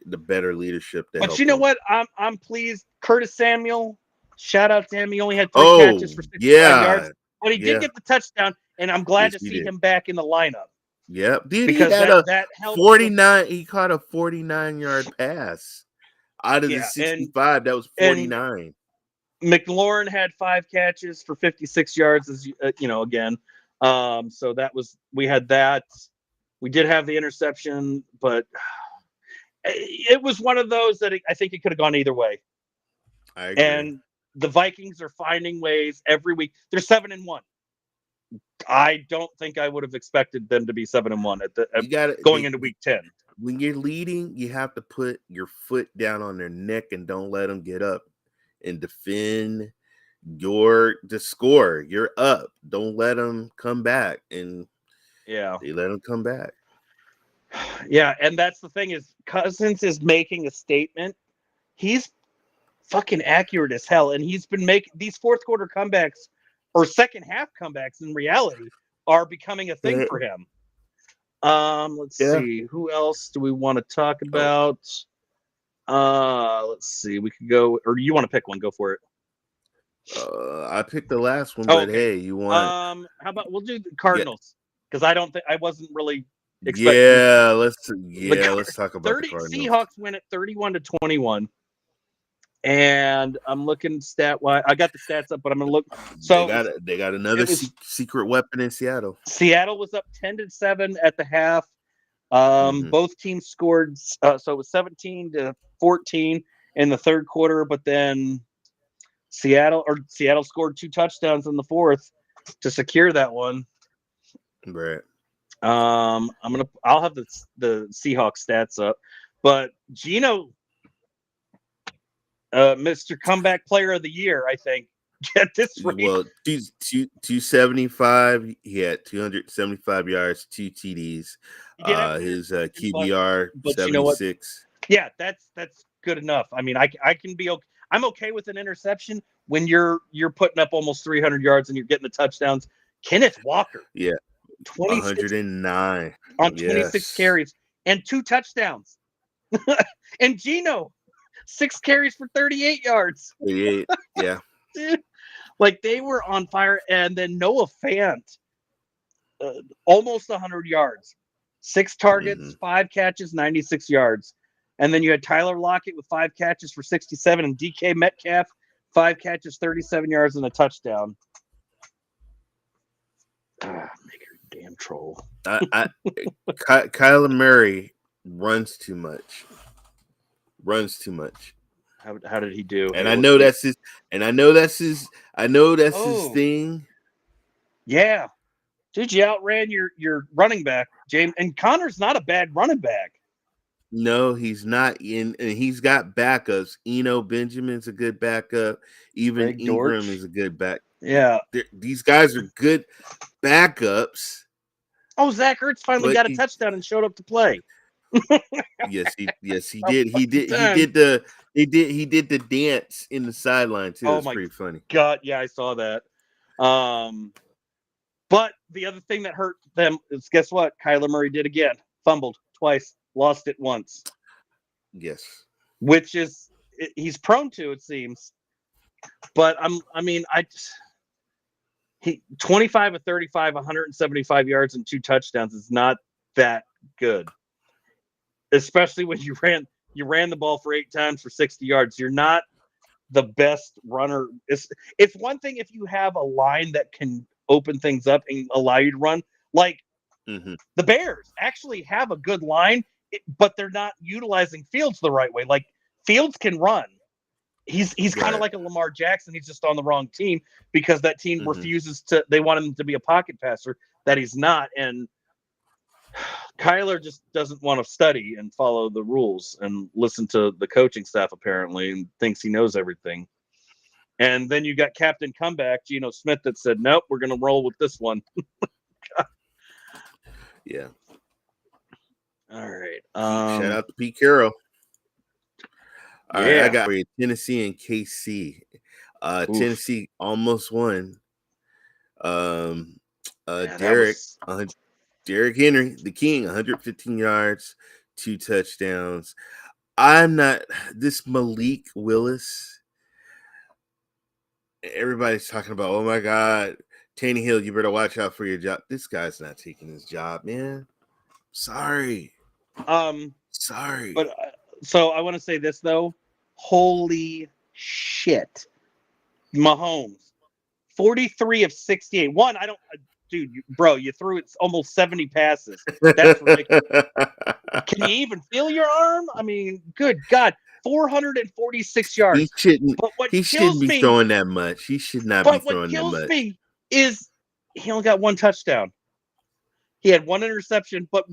the better leadership. But you know what? I'm pleased. Curtis Samuel, shout out to him. He only had 3 catches for 65 yards, but he did get the touchdown, and I'm glad to see him back in the lineup. Yep, because that helped 49. He caught a 49-yard pass out of the 65. That was 49. McLaurin had 5 catches for 56 yards, as again. So we had that. We did have the interception, but it was one of those that I think it could have gone either way. I agree. And the Vikings are finding ways every week. They're 7-1. I don't think I would have expected them to be 7-1 going into week 10. When you're leading, you have to put your foot down on their neck and don't let them get up and defend the score. You're up. Don't let them come back. And they let them come back. Yeah, and that's the thing is Cousins is making a statement. He's fucking accurate as hell, and he's been making these fourth quarter comebacks or second half comebacks in reality are becoming a thing for him. Let's see. Who else do we want to talk about? Let's see. We could go, or you want to pick one? Go for it. I picked the last one, but hey, you want? How about we'll do the Cardinals because I wasn't really expecting. Yeah, let's talk about the Cardinals. Seahawks win at 31-21. And I'm looking stat-wise. I got the stats up, but I'm going to look. So they got another secret weapon in Seattle. Seattle was up 10-7 at the half. Both teams scored. So it was 17-14 in the third quarter, but then Seattle scored 2 touchdowns in the fourth to secure that one. Right. I'll have the Seahawks stats up, but Geno. Mr. Comeback Player of the Year, I think. At this rate. Well, 275. He had 275 yards, 2 TDs. His QBR 76. You know what? Yeah, that's good enough. I mean, I can be okay. I'm okay with an interception when you're putting up almost 300 yards and you're getting the touchdowns. Kenneth Walker, 109 on 26 carries and 2 touchdowns, and Geno. 6 carries for 38 yards. 38, yeah. Like they were on fire. And then Noah Fant, almost 100 yards, 6 targets, 5 catches, 96 yards. And then you had Tyler Lockett with 5 catches for 67 and DK Metcalf, 5 catches, 37 yards and a touchdown. Make her damn troll. Kyler Murray runs too much. How did he do? And I know that's his thing. Yeah. Dude, you outran your running back, James. And Connor's not a bad running back. No, he's not. And he's got backups. Eno Benjamin's a good backup. Even Greg Ingram Dortch is a good back. Yeah. These guys are good backups. Oh, Zach Ertz finally got a touchdown and showed up to play. Yes, he did. He did the dance in the sideline too. It's pretty funny. God, yeah, I saw that. But the other thing that hurt them is guess what? Kyler Murray did again. Fumbled twice, lost it once. Yes. Which is he's prone to, it seems. But he 25 of 35, 175 yards and 2 touchdowns is not that good. Especially when you You ran the ball for 8 times for 60 yards. You're not the best runner. It's one thing if you have a line that can open things up and allow you to run. Like the Bears actually have a good line, but they're not utilizing Fields the right way. Like Fields can run. He's kind of like a Lamar Jackson. He's just on the wrong team because that team refuses to. They want him to be a pocket passer that he's not. And Kyler just doesn't want to study and follow the rules and listen to the coaching staff apparently, and thinks he knows everything. And then you got Captain Comeback, Geno Smith, that said, "Nope, we're going to roll with this one." Yeah. All right. Shout out to Pete Carroll. All right, I got Tennessee and KC. Tennessee almost won. Derrick Henry, the king, 115 yards, 2 touchdowns. I'm not this Malik Willis. Everybody's talking about, oh my God, Tannehill, you better watch out for your job. This guy's not taking his job, man. Sorry. Sorry. But so I want to say this though. Holy shit. Mahomes, 43 of 68. Dude, you threw it almost 70 passes. That's ridiculous. Can you even feel your arm? I mean, good God, 446 yards. He shouldn't be throwing that much. He should not be throwing that much. What kills me is he only got 1 touchdown. He had 1 interception, but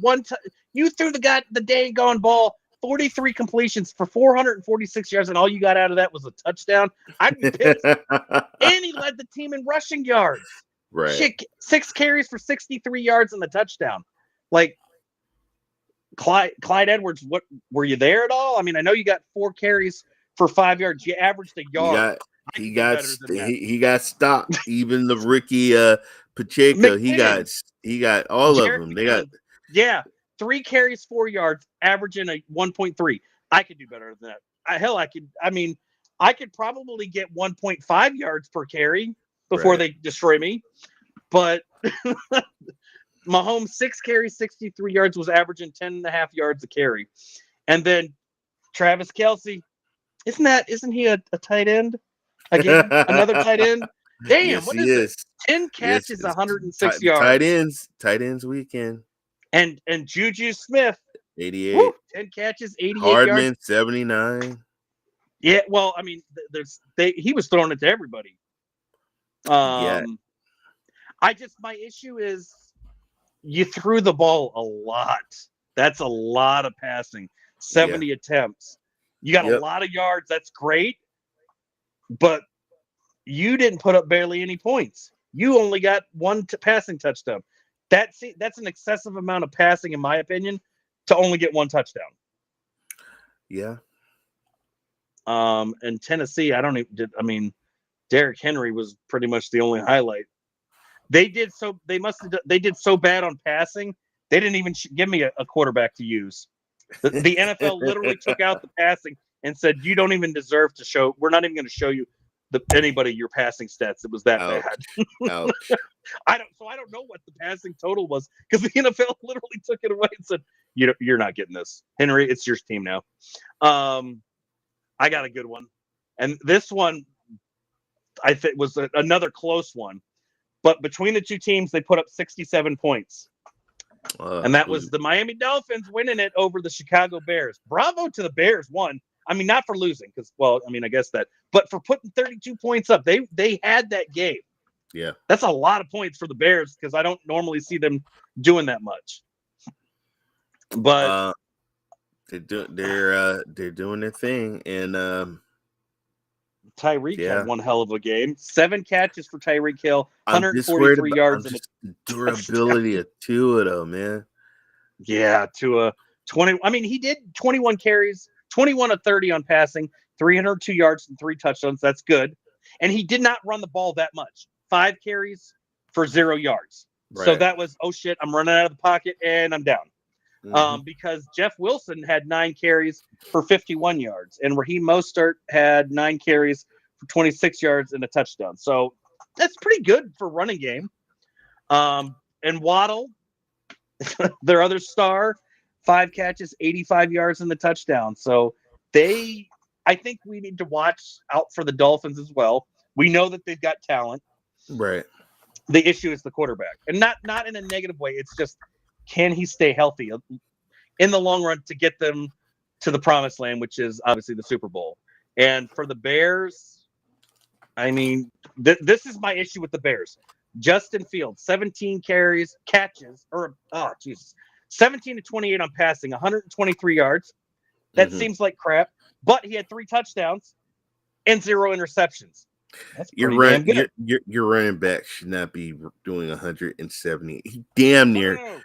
you threw the dang gone ball 43 completions for 446 yards, and all you got out of that was a touchdown. I'd be pissed. And he led the team in rushing yards. Right. Shit, 6 carries for 63 yards and the touchdown. Like, Clyde Edwards, what were you there at all? I mean, I know you got 4 carries for 5 yards. You averaged a yard. He got stopped. Even the rookie Pacheco, he got all of them. They got 3 carries, 4 yards, averaging a 1.3. I could do better than that. I could probably get 1.5 yards per carry before they destroy me. But Mahomes, 6 carries, 63 yards, was averaging 10.5 yards a carry. And then Travis Kelce, isn't he a tight end? Again, another tight end? Damn, yes, what is this? 10 catches, 106 yards. Tight ends weekend. And Juju Smith, 88. 10 catches, 88 Hardman, yards. 79. Yeah, well, I mean, he was throwing it to everybody. My issue is you threw the ball a lot. That's a lot of passing. 70 attempts. You got a lot of yards. That's great. But you didn't put up barely any points. You only got 1 passing touchdown. That's an excessive amount of passing, in my opinion, to only get 1 touchdown. Yeah. And Tennessee, Derrick Henry was pretty much the only highlight. They did so bad on passing. They didn't even give me a quarterback to use. The NFL literally took out the passing and said, "You don't even deserve to show. We're not even going to show you anybody your passing stats." It was that bad. Ouch. I don't know what the passing total was because the NFL literally took it away and said, "You're not getting this, Henry. It's your team now." I got a good one, and this one I think was another close one. But between the two teams, they put up 67 points. And that was the Miami Dolphins winning it over the Chicago Bears. Bravo to the Bears, one. I mean, not for losing, I guess that. But for putting 32 points up, they had that game. Yeah. That's a lot of points for the Bears because I don't normally see them doing that much. But they're doing their thing, and Tyreek had one hell of a game. 7 catches for Tyreek Hill, 143 yards. And the durability of Tua, though, man. Yeah, Tua. 20. I mean, he did 21 carries, 21 of 30 on passing, 302 yards and 3 touchdowns. That's good. And he did not run the ball that much. 5 carries for 0 yards. Right. So that was, oh shit, I'm running out of the pocket and I'm down. Mm-hmm. Because Jeff Wilson had 9 carries for 51 yards, and Raheem Mostert had 9 carries for 26 yards and a touchdown. So that's pretty good for running game. And Waddle, their other star, 5 catches, 85 yards in the touchdown. So I think we need to watch out for the Dolphins as well. We know that they've got talent. Right. The issue is the quarterback, and not in a negative way. It's just, can he stay healthy in the long run to get them to the promised land, which is obviously the Super Bowl. And for the Bears, I mean, this is my issue with the Bears. Justin Fields, 17 catches, 17 to 28 on passing, 123 yards. That seems like crap, but he had 3 touchdowns and 0 interceptions. That's pretty damn good. Your running back should not be doing 170. He damn near.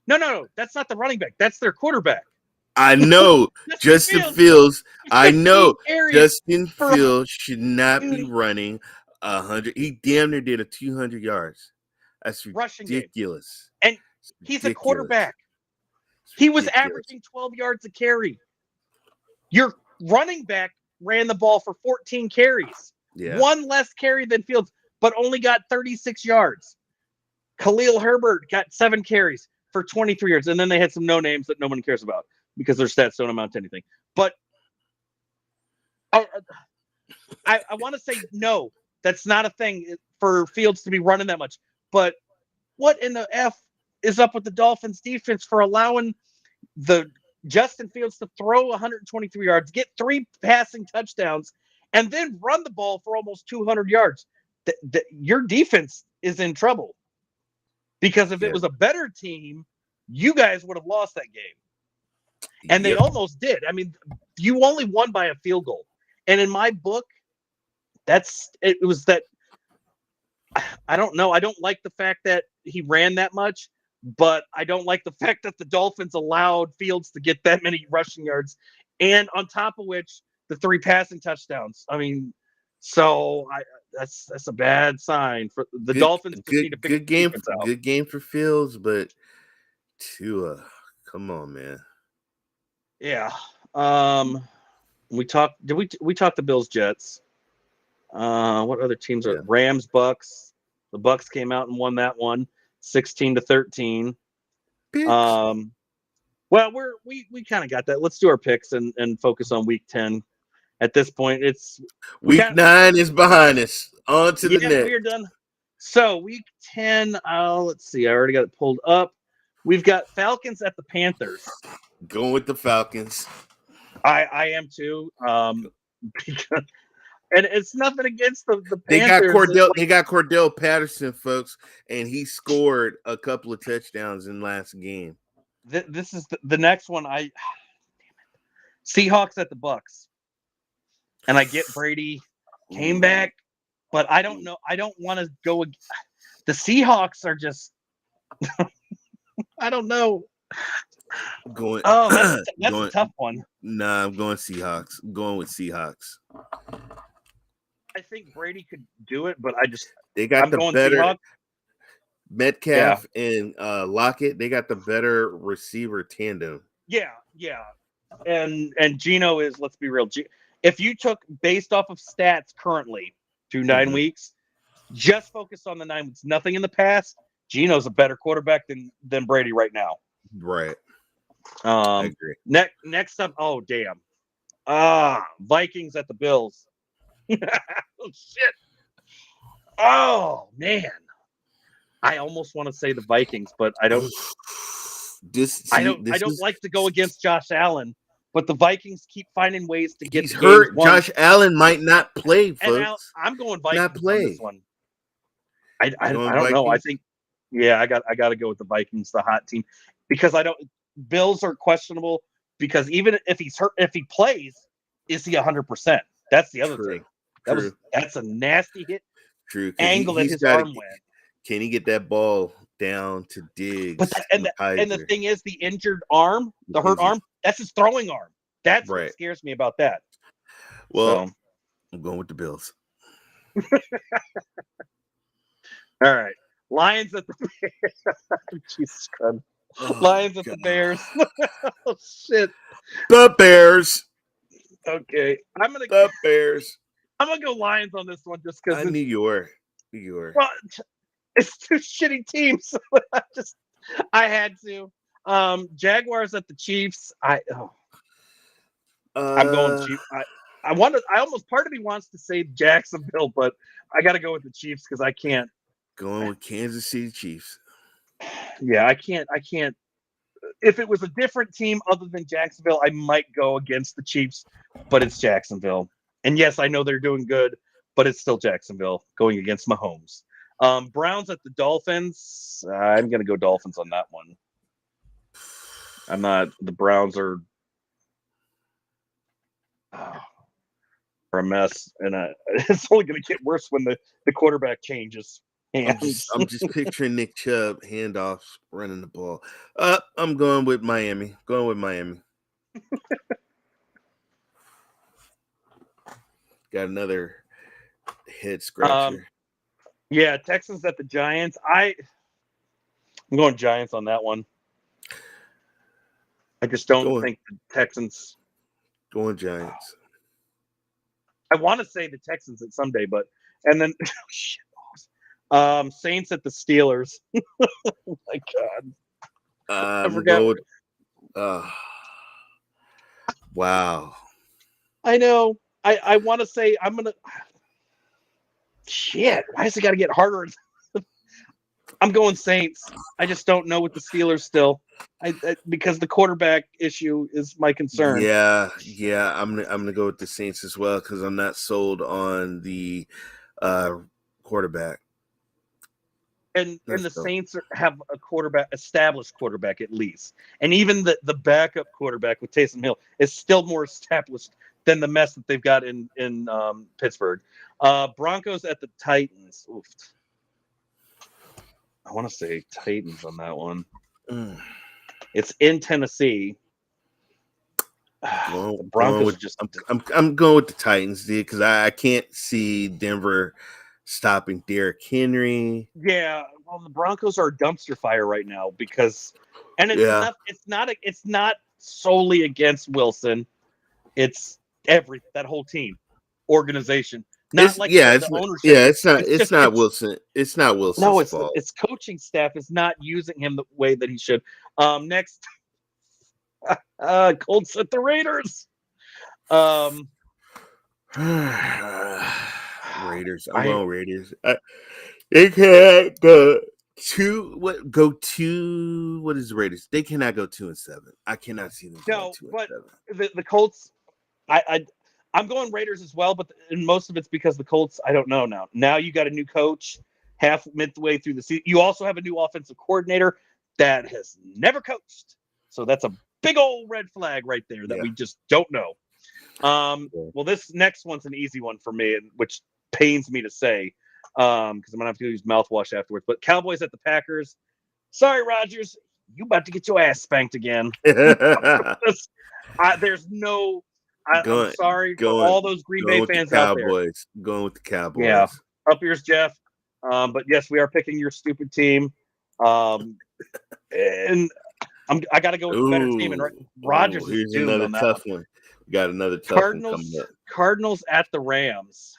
No. That's not the running back. That's their quarterback. I know. Justin Fields. I know. Justin Fields should not be running 100. He damn near did a 200 yards. That's ridiculous. And he's a quarterback. He was averaging 12 yards a carry. Your running back ran the ball for 14 carries. Yeah. 1 less carry than Fields, but only got 36 yards. Khalil Herbert got 7 carries for 23 yards. And then they had some no names that no one cares about because their stats don't amount to anything. But I want to say no, that's not a thing for Fields to be running that much. But what in the F is up with the Dolphins defense for allowing the Justin Fields to throw 123 yards, get 3 passing touchdowns, and then run the ball for almost 200 yards? Your defense is in trouble. Because if it was a better team, you guys would have lost that game. And they almost did. I mean, you only won by a field goal. And in my book, it was that, I don't know. I don't like the fact that he ran that much, but I don't like the fact that the Dolphins allowed Fields to get that many rushing yards. And on top of which, the 3 passing touchdowns. I mean, so that's a bad sign for the Dolphins. Good game for Fields, but Tua, come on, man. Yeah. We talked the Bills, Jets. What other teams are Rams, Bucks? The Bucks came out and won that one, 16-13. Well, we kind of got that. Let's do our picks and focus on week 10. At this point, it's week 9 is behind us. On to the next. We're done. So week 10, let's see. I already got it pulled up. We've got Falcons at the Panthers. Going with the Falcons. I am too. And it's nothing against the Panthers. They got Cordell Patterson, folks, and he scored a couple of touchdowns in last game. This is the next one. Damn it. Seahawks at the Bucks. And I get Brady came back, but I don't know. I don't want to go. The Seahawks are just. I don't know. That's a tough one. Nah, I'm going Seahawks. I'm going with Seahawks. I think Brady could do it, but they got the better Seahawks. Metcalf and Lockett. They got the better receiver tandem. Yeah. And Geno is, let's be real. If you took based off of stats currently through 9 weeks, just focus on the 9 weeks, nothing in the past, Geno's a better quarterback than Brady right now. Right. I agree. Next up, oh damn. Vikings at the Bills. Oh shit. Oh man. I almost want to say the Vikings, but I don't I don't like to go against Josh Allen. But the Vikings keep finding ways to get. He's hurt. Josh Allen might not play, folks. I'm going Vikings not play. On this one. I don't know. I think, I got to go with the Vikings, the hot team, because Bills are questionable because even if he's hurt, if he plays, is he 100%? That's the other thing. That's a nasty hit. True. Angle that his arm went. Can he get that ball down to Diggs? But the thing is, the injured arm, the hurt arm, that's his throwing arm. That's what scares me about that. Well, I'm going with the Bills. All right. Lions at the Bears. Jesus Christ. Lions at the Bears. Oh, shit. The Bears. Okay. The Bears. I'm going to go Lions on this one just because. New York. Well, it's 2 shitty teams. So I had to. Jaguars at the Chiefs. I'm going Chiefs. I almost part of me wants to say Jacksonville, but I got to go with the Chiefs because I can't. Going with Kansas City Chiefs. Yeah, I can't. If it was a different team other than Jacksonville, I might go against the Chiefs, but it's Jacksonville. And yes, I know they're doing good, but it's still Jacksonville going against Mahomes. Browns at the Dolphins. I'm going to go Dolphins on that one. I'm not. The Browns are a mess, and it's only going to get worse when the quarterback changes. I'm just picturing Nick Chubb handoffs running the ball. I'm going with Miami. Got another head scratcher. Yeah, Texans at the Giants. I'm going Giants on that one. I just don't think the Texans. Going Giants. I want to say the Texans at someday, but and then shit. Saints at the Steelers. Oh my God. I forgot. Wow. I know. I want to say I'm going to. Shit. Why has it got to get harder? I'm going Saints. I just don't know with the Steelers still. Because the quarterback issue is my concern. Yeah. I'm gonna go with the Saints as well because I'm not sold on the quarterback. And the Saints have a established quarterback at least. And even the backup quarterback with Taysom Hill is still more established than the mess that they've got in Pittsburgh. Broncos at the Titans. Oof. I want to say Titans on that one. It's in Tennessee. The Broncos I'm going with the Titans, dude, because I can't see Denver stopping Derrick Henry. Yeah, well, the Broncos are a dumpster fire right now because, and it's not solely against Wilson. It's that whole team, organization. Not like the ownership. Yeah, it's not Wilson. It's not Wilson's fault. It's coaching staff is not using him the way that he should. Next, Colts at the Raiders. Raiders. I'm going Raiders. They can't go what is the Raiders? They cannot go 2-7. I cannot see them going 2-7. The Colts. I'm going Raiders as well, but most of it's because the Colts. I don't know now. Now you got a new coach midway through the season. You also have a new offensive coordinator that has never coached. So that's a big old red flag right there that we just don't know. Well, this next one's an easy one for me, which pains me to say because I'm going to have to use mouthwash afterwards. But Cowboys at the Packers. Sorry, Rodgers. You about to get your ass spanked again. There's no... I'm sorry for all those Green Bay fans out there. Going with the Cowboys. Yeah. Up yours, Jeff. But yes, we are picking your stupid team. And I got to go with the better team. And Rodgers is doomed on that tough one. We got another tough one coming up. Cardinals at the Rams.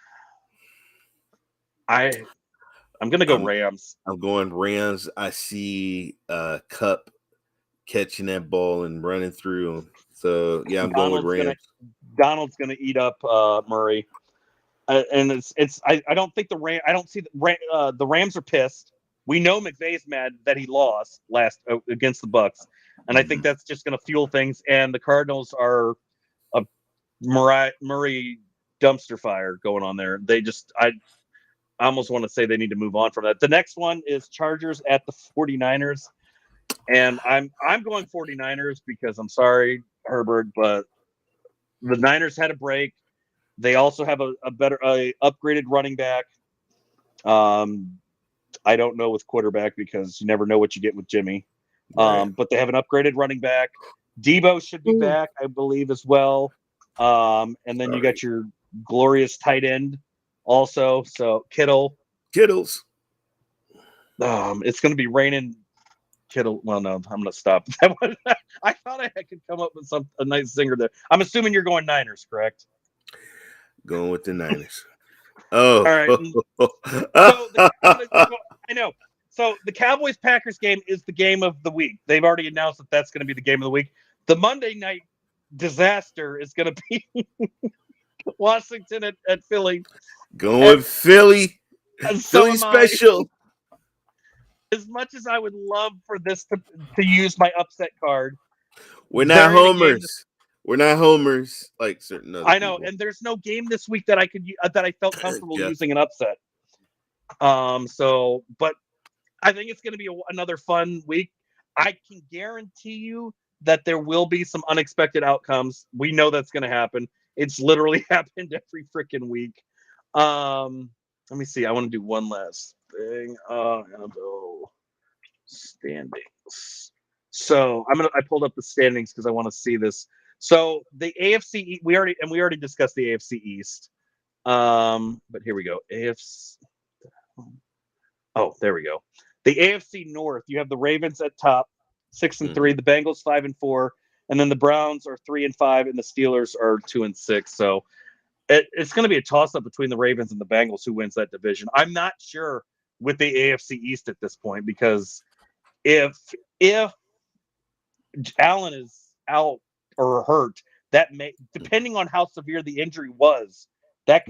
I'm going to go Rams. I'm going Rams. I see Kupp catching that ball and running through him. So yeah, I'm going with Rams. Donald's going to eat up Murray, and I don't think I don't see the Rams are pissed. We know McVay's mad that he lost last against the Bucs, and I think that's just going to fuel things. And the Cardinals are a Murray dumpster fire going on there. I almost want to say they need to move on from that. The next one is Chargers at the 49ers, and I'm going 49ers because I'm sorry, Herbert, but the Niners had a break. They also have a better upgraded running back. I don't know with quarterback because you never know what you get with Jimmy. Right. But they have an upgraded running back. Debo should be back, I believe, as well. And then you got your glorious tight end also. So Kittles. It's going to be raining. Kittle. Well, no, I'm going to stop. I thought I could come up with a nice zinger there. I'm assuming you're going Niners, correct? Going with the Niners. Oh, all right. I know. So the Cowboys-Packers game is the game of the week. They've already announced that that's going to be the game of the week. The Monday night disaster is going to be Washington at Philly. Going Philly. Philly special. As much as I would love for this to use my upset card, we're not homers. We're not homers like certain other I know, people. and there's no game this week that I felt comfortable using an upset. But I think it's going to be another fun week. I can guarantee you that there will be some unexpected outcomes. We know that's going to happen. It's literally happened every freaking week. Let me see. I want to do one last thing. I'm gonna go standings. So I pulled up the standings because I want to see this. So the AFC, we already discussed the AFC East. But here we go. AFC. Oh, there we go. The AFC North. You have the Ravens at top, 6-3. The Bengals 5-4, and then the Browns are 3-5, and the Steelers are 2-6. So it's going to be a toss-up between the Ravens and the Bengals who wins that division. I'm not sure with the AFC East at this point because if Allen is out or hurt, that may, depending on how severe the injury was, that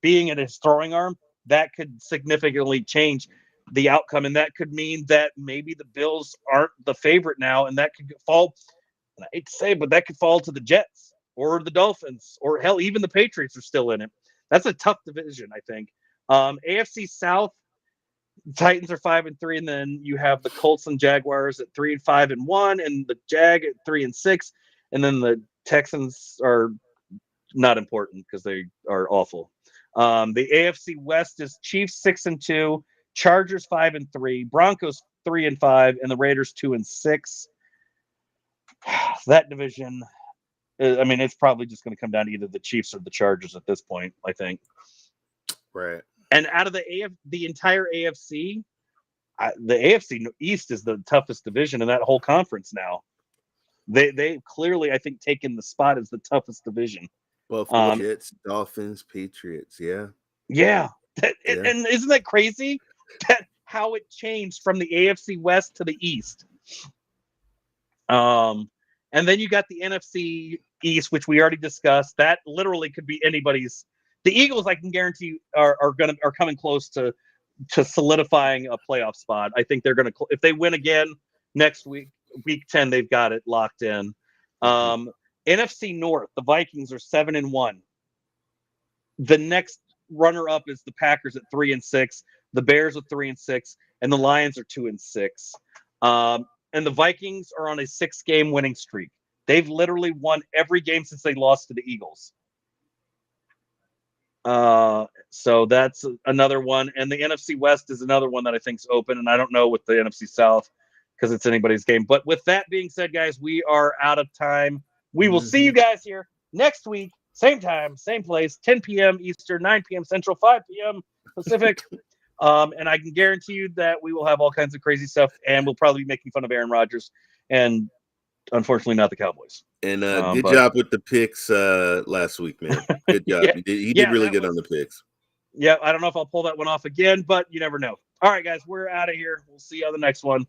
being in his throwing arm, that could significantly change the outcome, and that could mean that maybe the Bills aren't the favorite now, and that could fall. And I hate to say, but that could fall to the Jets or the Dolphins, or hell, even the Patriots are still in it. That's a tough division, I think. AFC South, Titans are 5-3, and then you have the Colts and Jaguars at 3-5-1, and the Jag at 3-6, and then the Texans are not important because they are awful. The AFC West is Chiefs 6-2, Chargers 5-3, Broncos 3-5, and the Raiders 2-6. That division, I mean, it's probably just going to come down to either the Chiefs or the Chargers at this point, I think. Right. And out of the entire AFC, the AFC East is the toughest division in that whole conference now. They clearly, I think, taken the spot as the toughest division. Buffalo, Jets, Dolphins, Patriots, yeah. Yeah. And isn't that crazy? How it changed from the AFC West to the East. And then you got the NFC East, which we already discussed. That literally could be anybody's. The Eagles, I can guarantee, are coming close to solidifying a playoff spot. I think they're going to, if they win again next week, week 10, they've got it locked in. NFC North, the Vikings are 7-1. The next runner-up is the Packers at 3-6. The Bears are 3-6, and the Lions are 2-6. And the Vikings are on a 6-game winning streak. They've literally won every game since they lost to the Eagles. So that's another one. And the NFC West is another one that I think is open. And I don't know with the NFC South because it's anybody's game. But with that being said, guys, we are out of time. We will see you guys here next week. Same time, same place, 10 p.m. Eastern, 9 p.m. Central, 5 p.m. Pacific. And I can guarantee you that we will have all kinds of crazy stuff, and we'll probably be making fun of Aaron Rodgers, and unfortunately not the Cowboys. And good job with the picks last week, man. Good job. Yeah, he did really good on the picks. Yeah, I don't know if I'll pull that one off again, but you never know. All right, guys, we're out of here. We'll see you on the next one.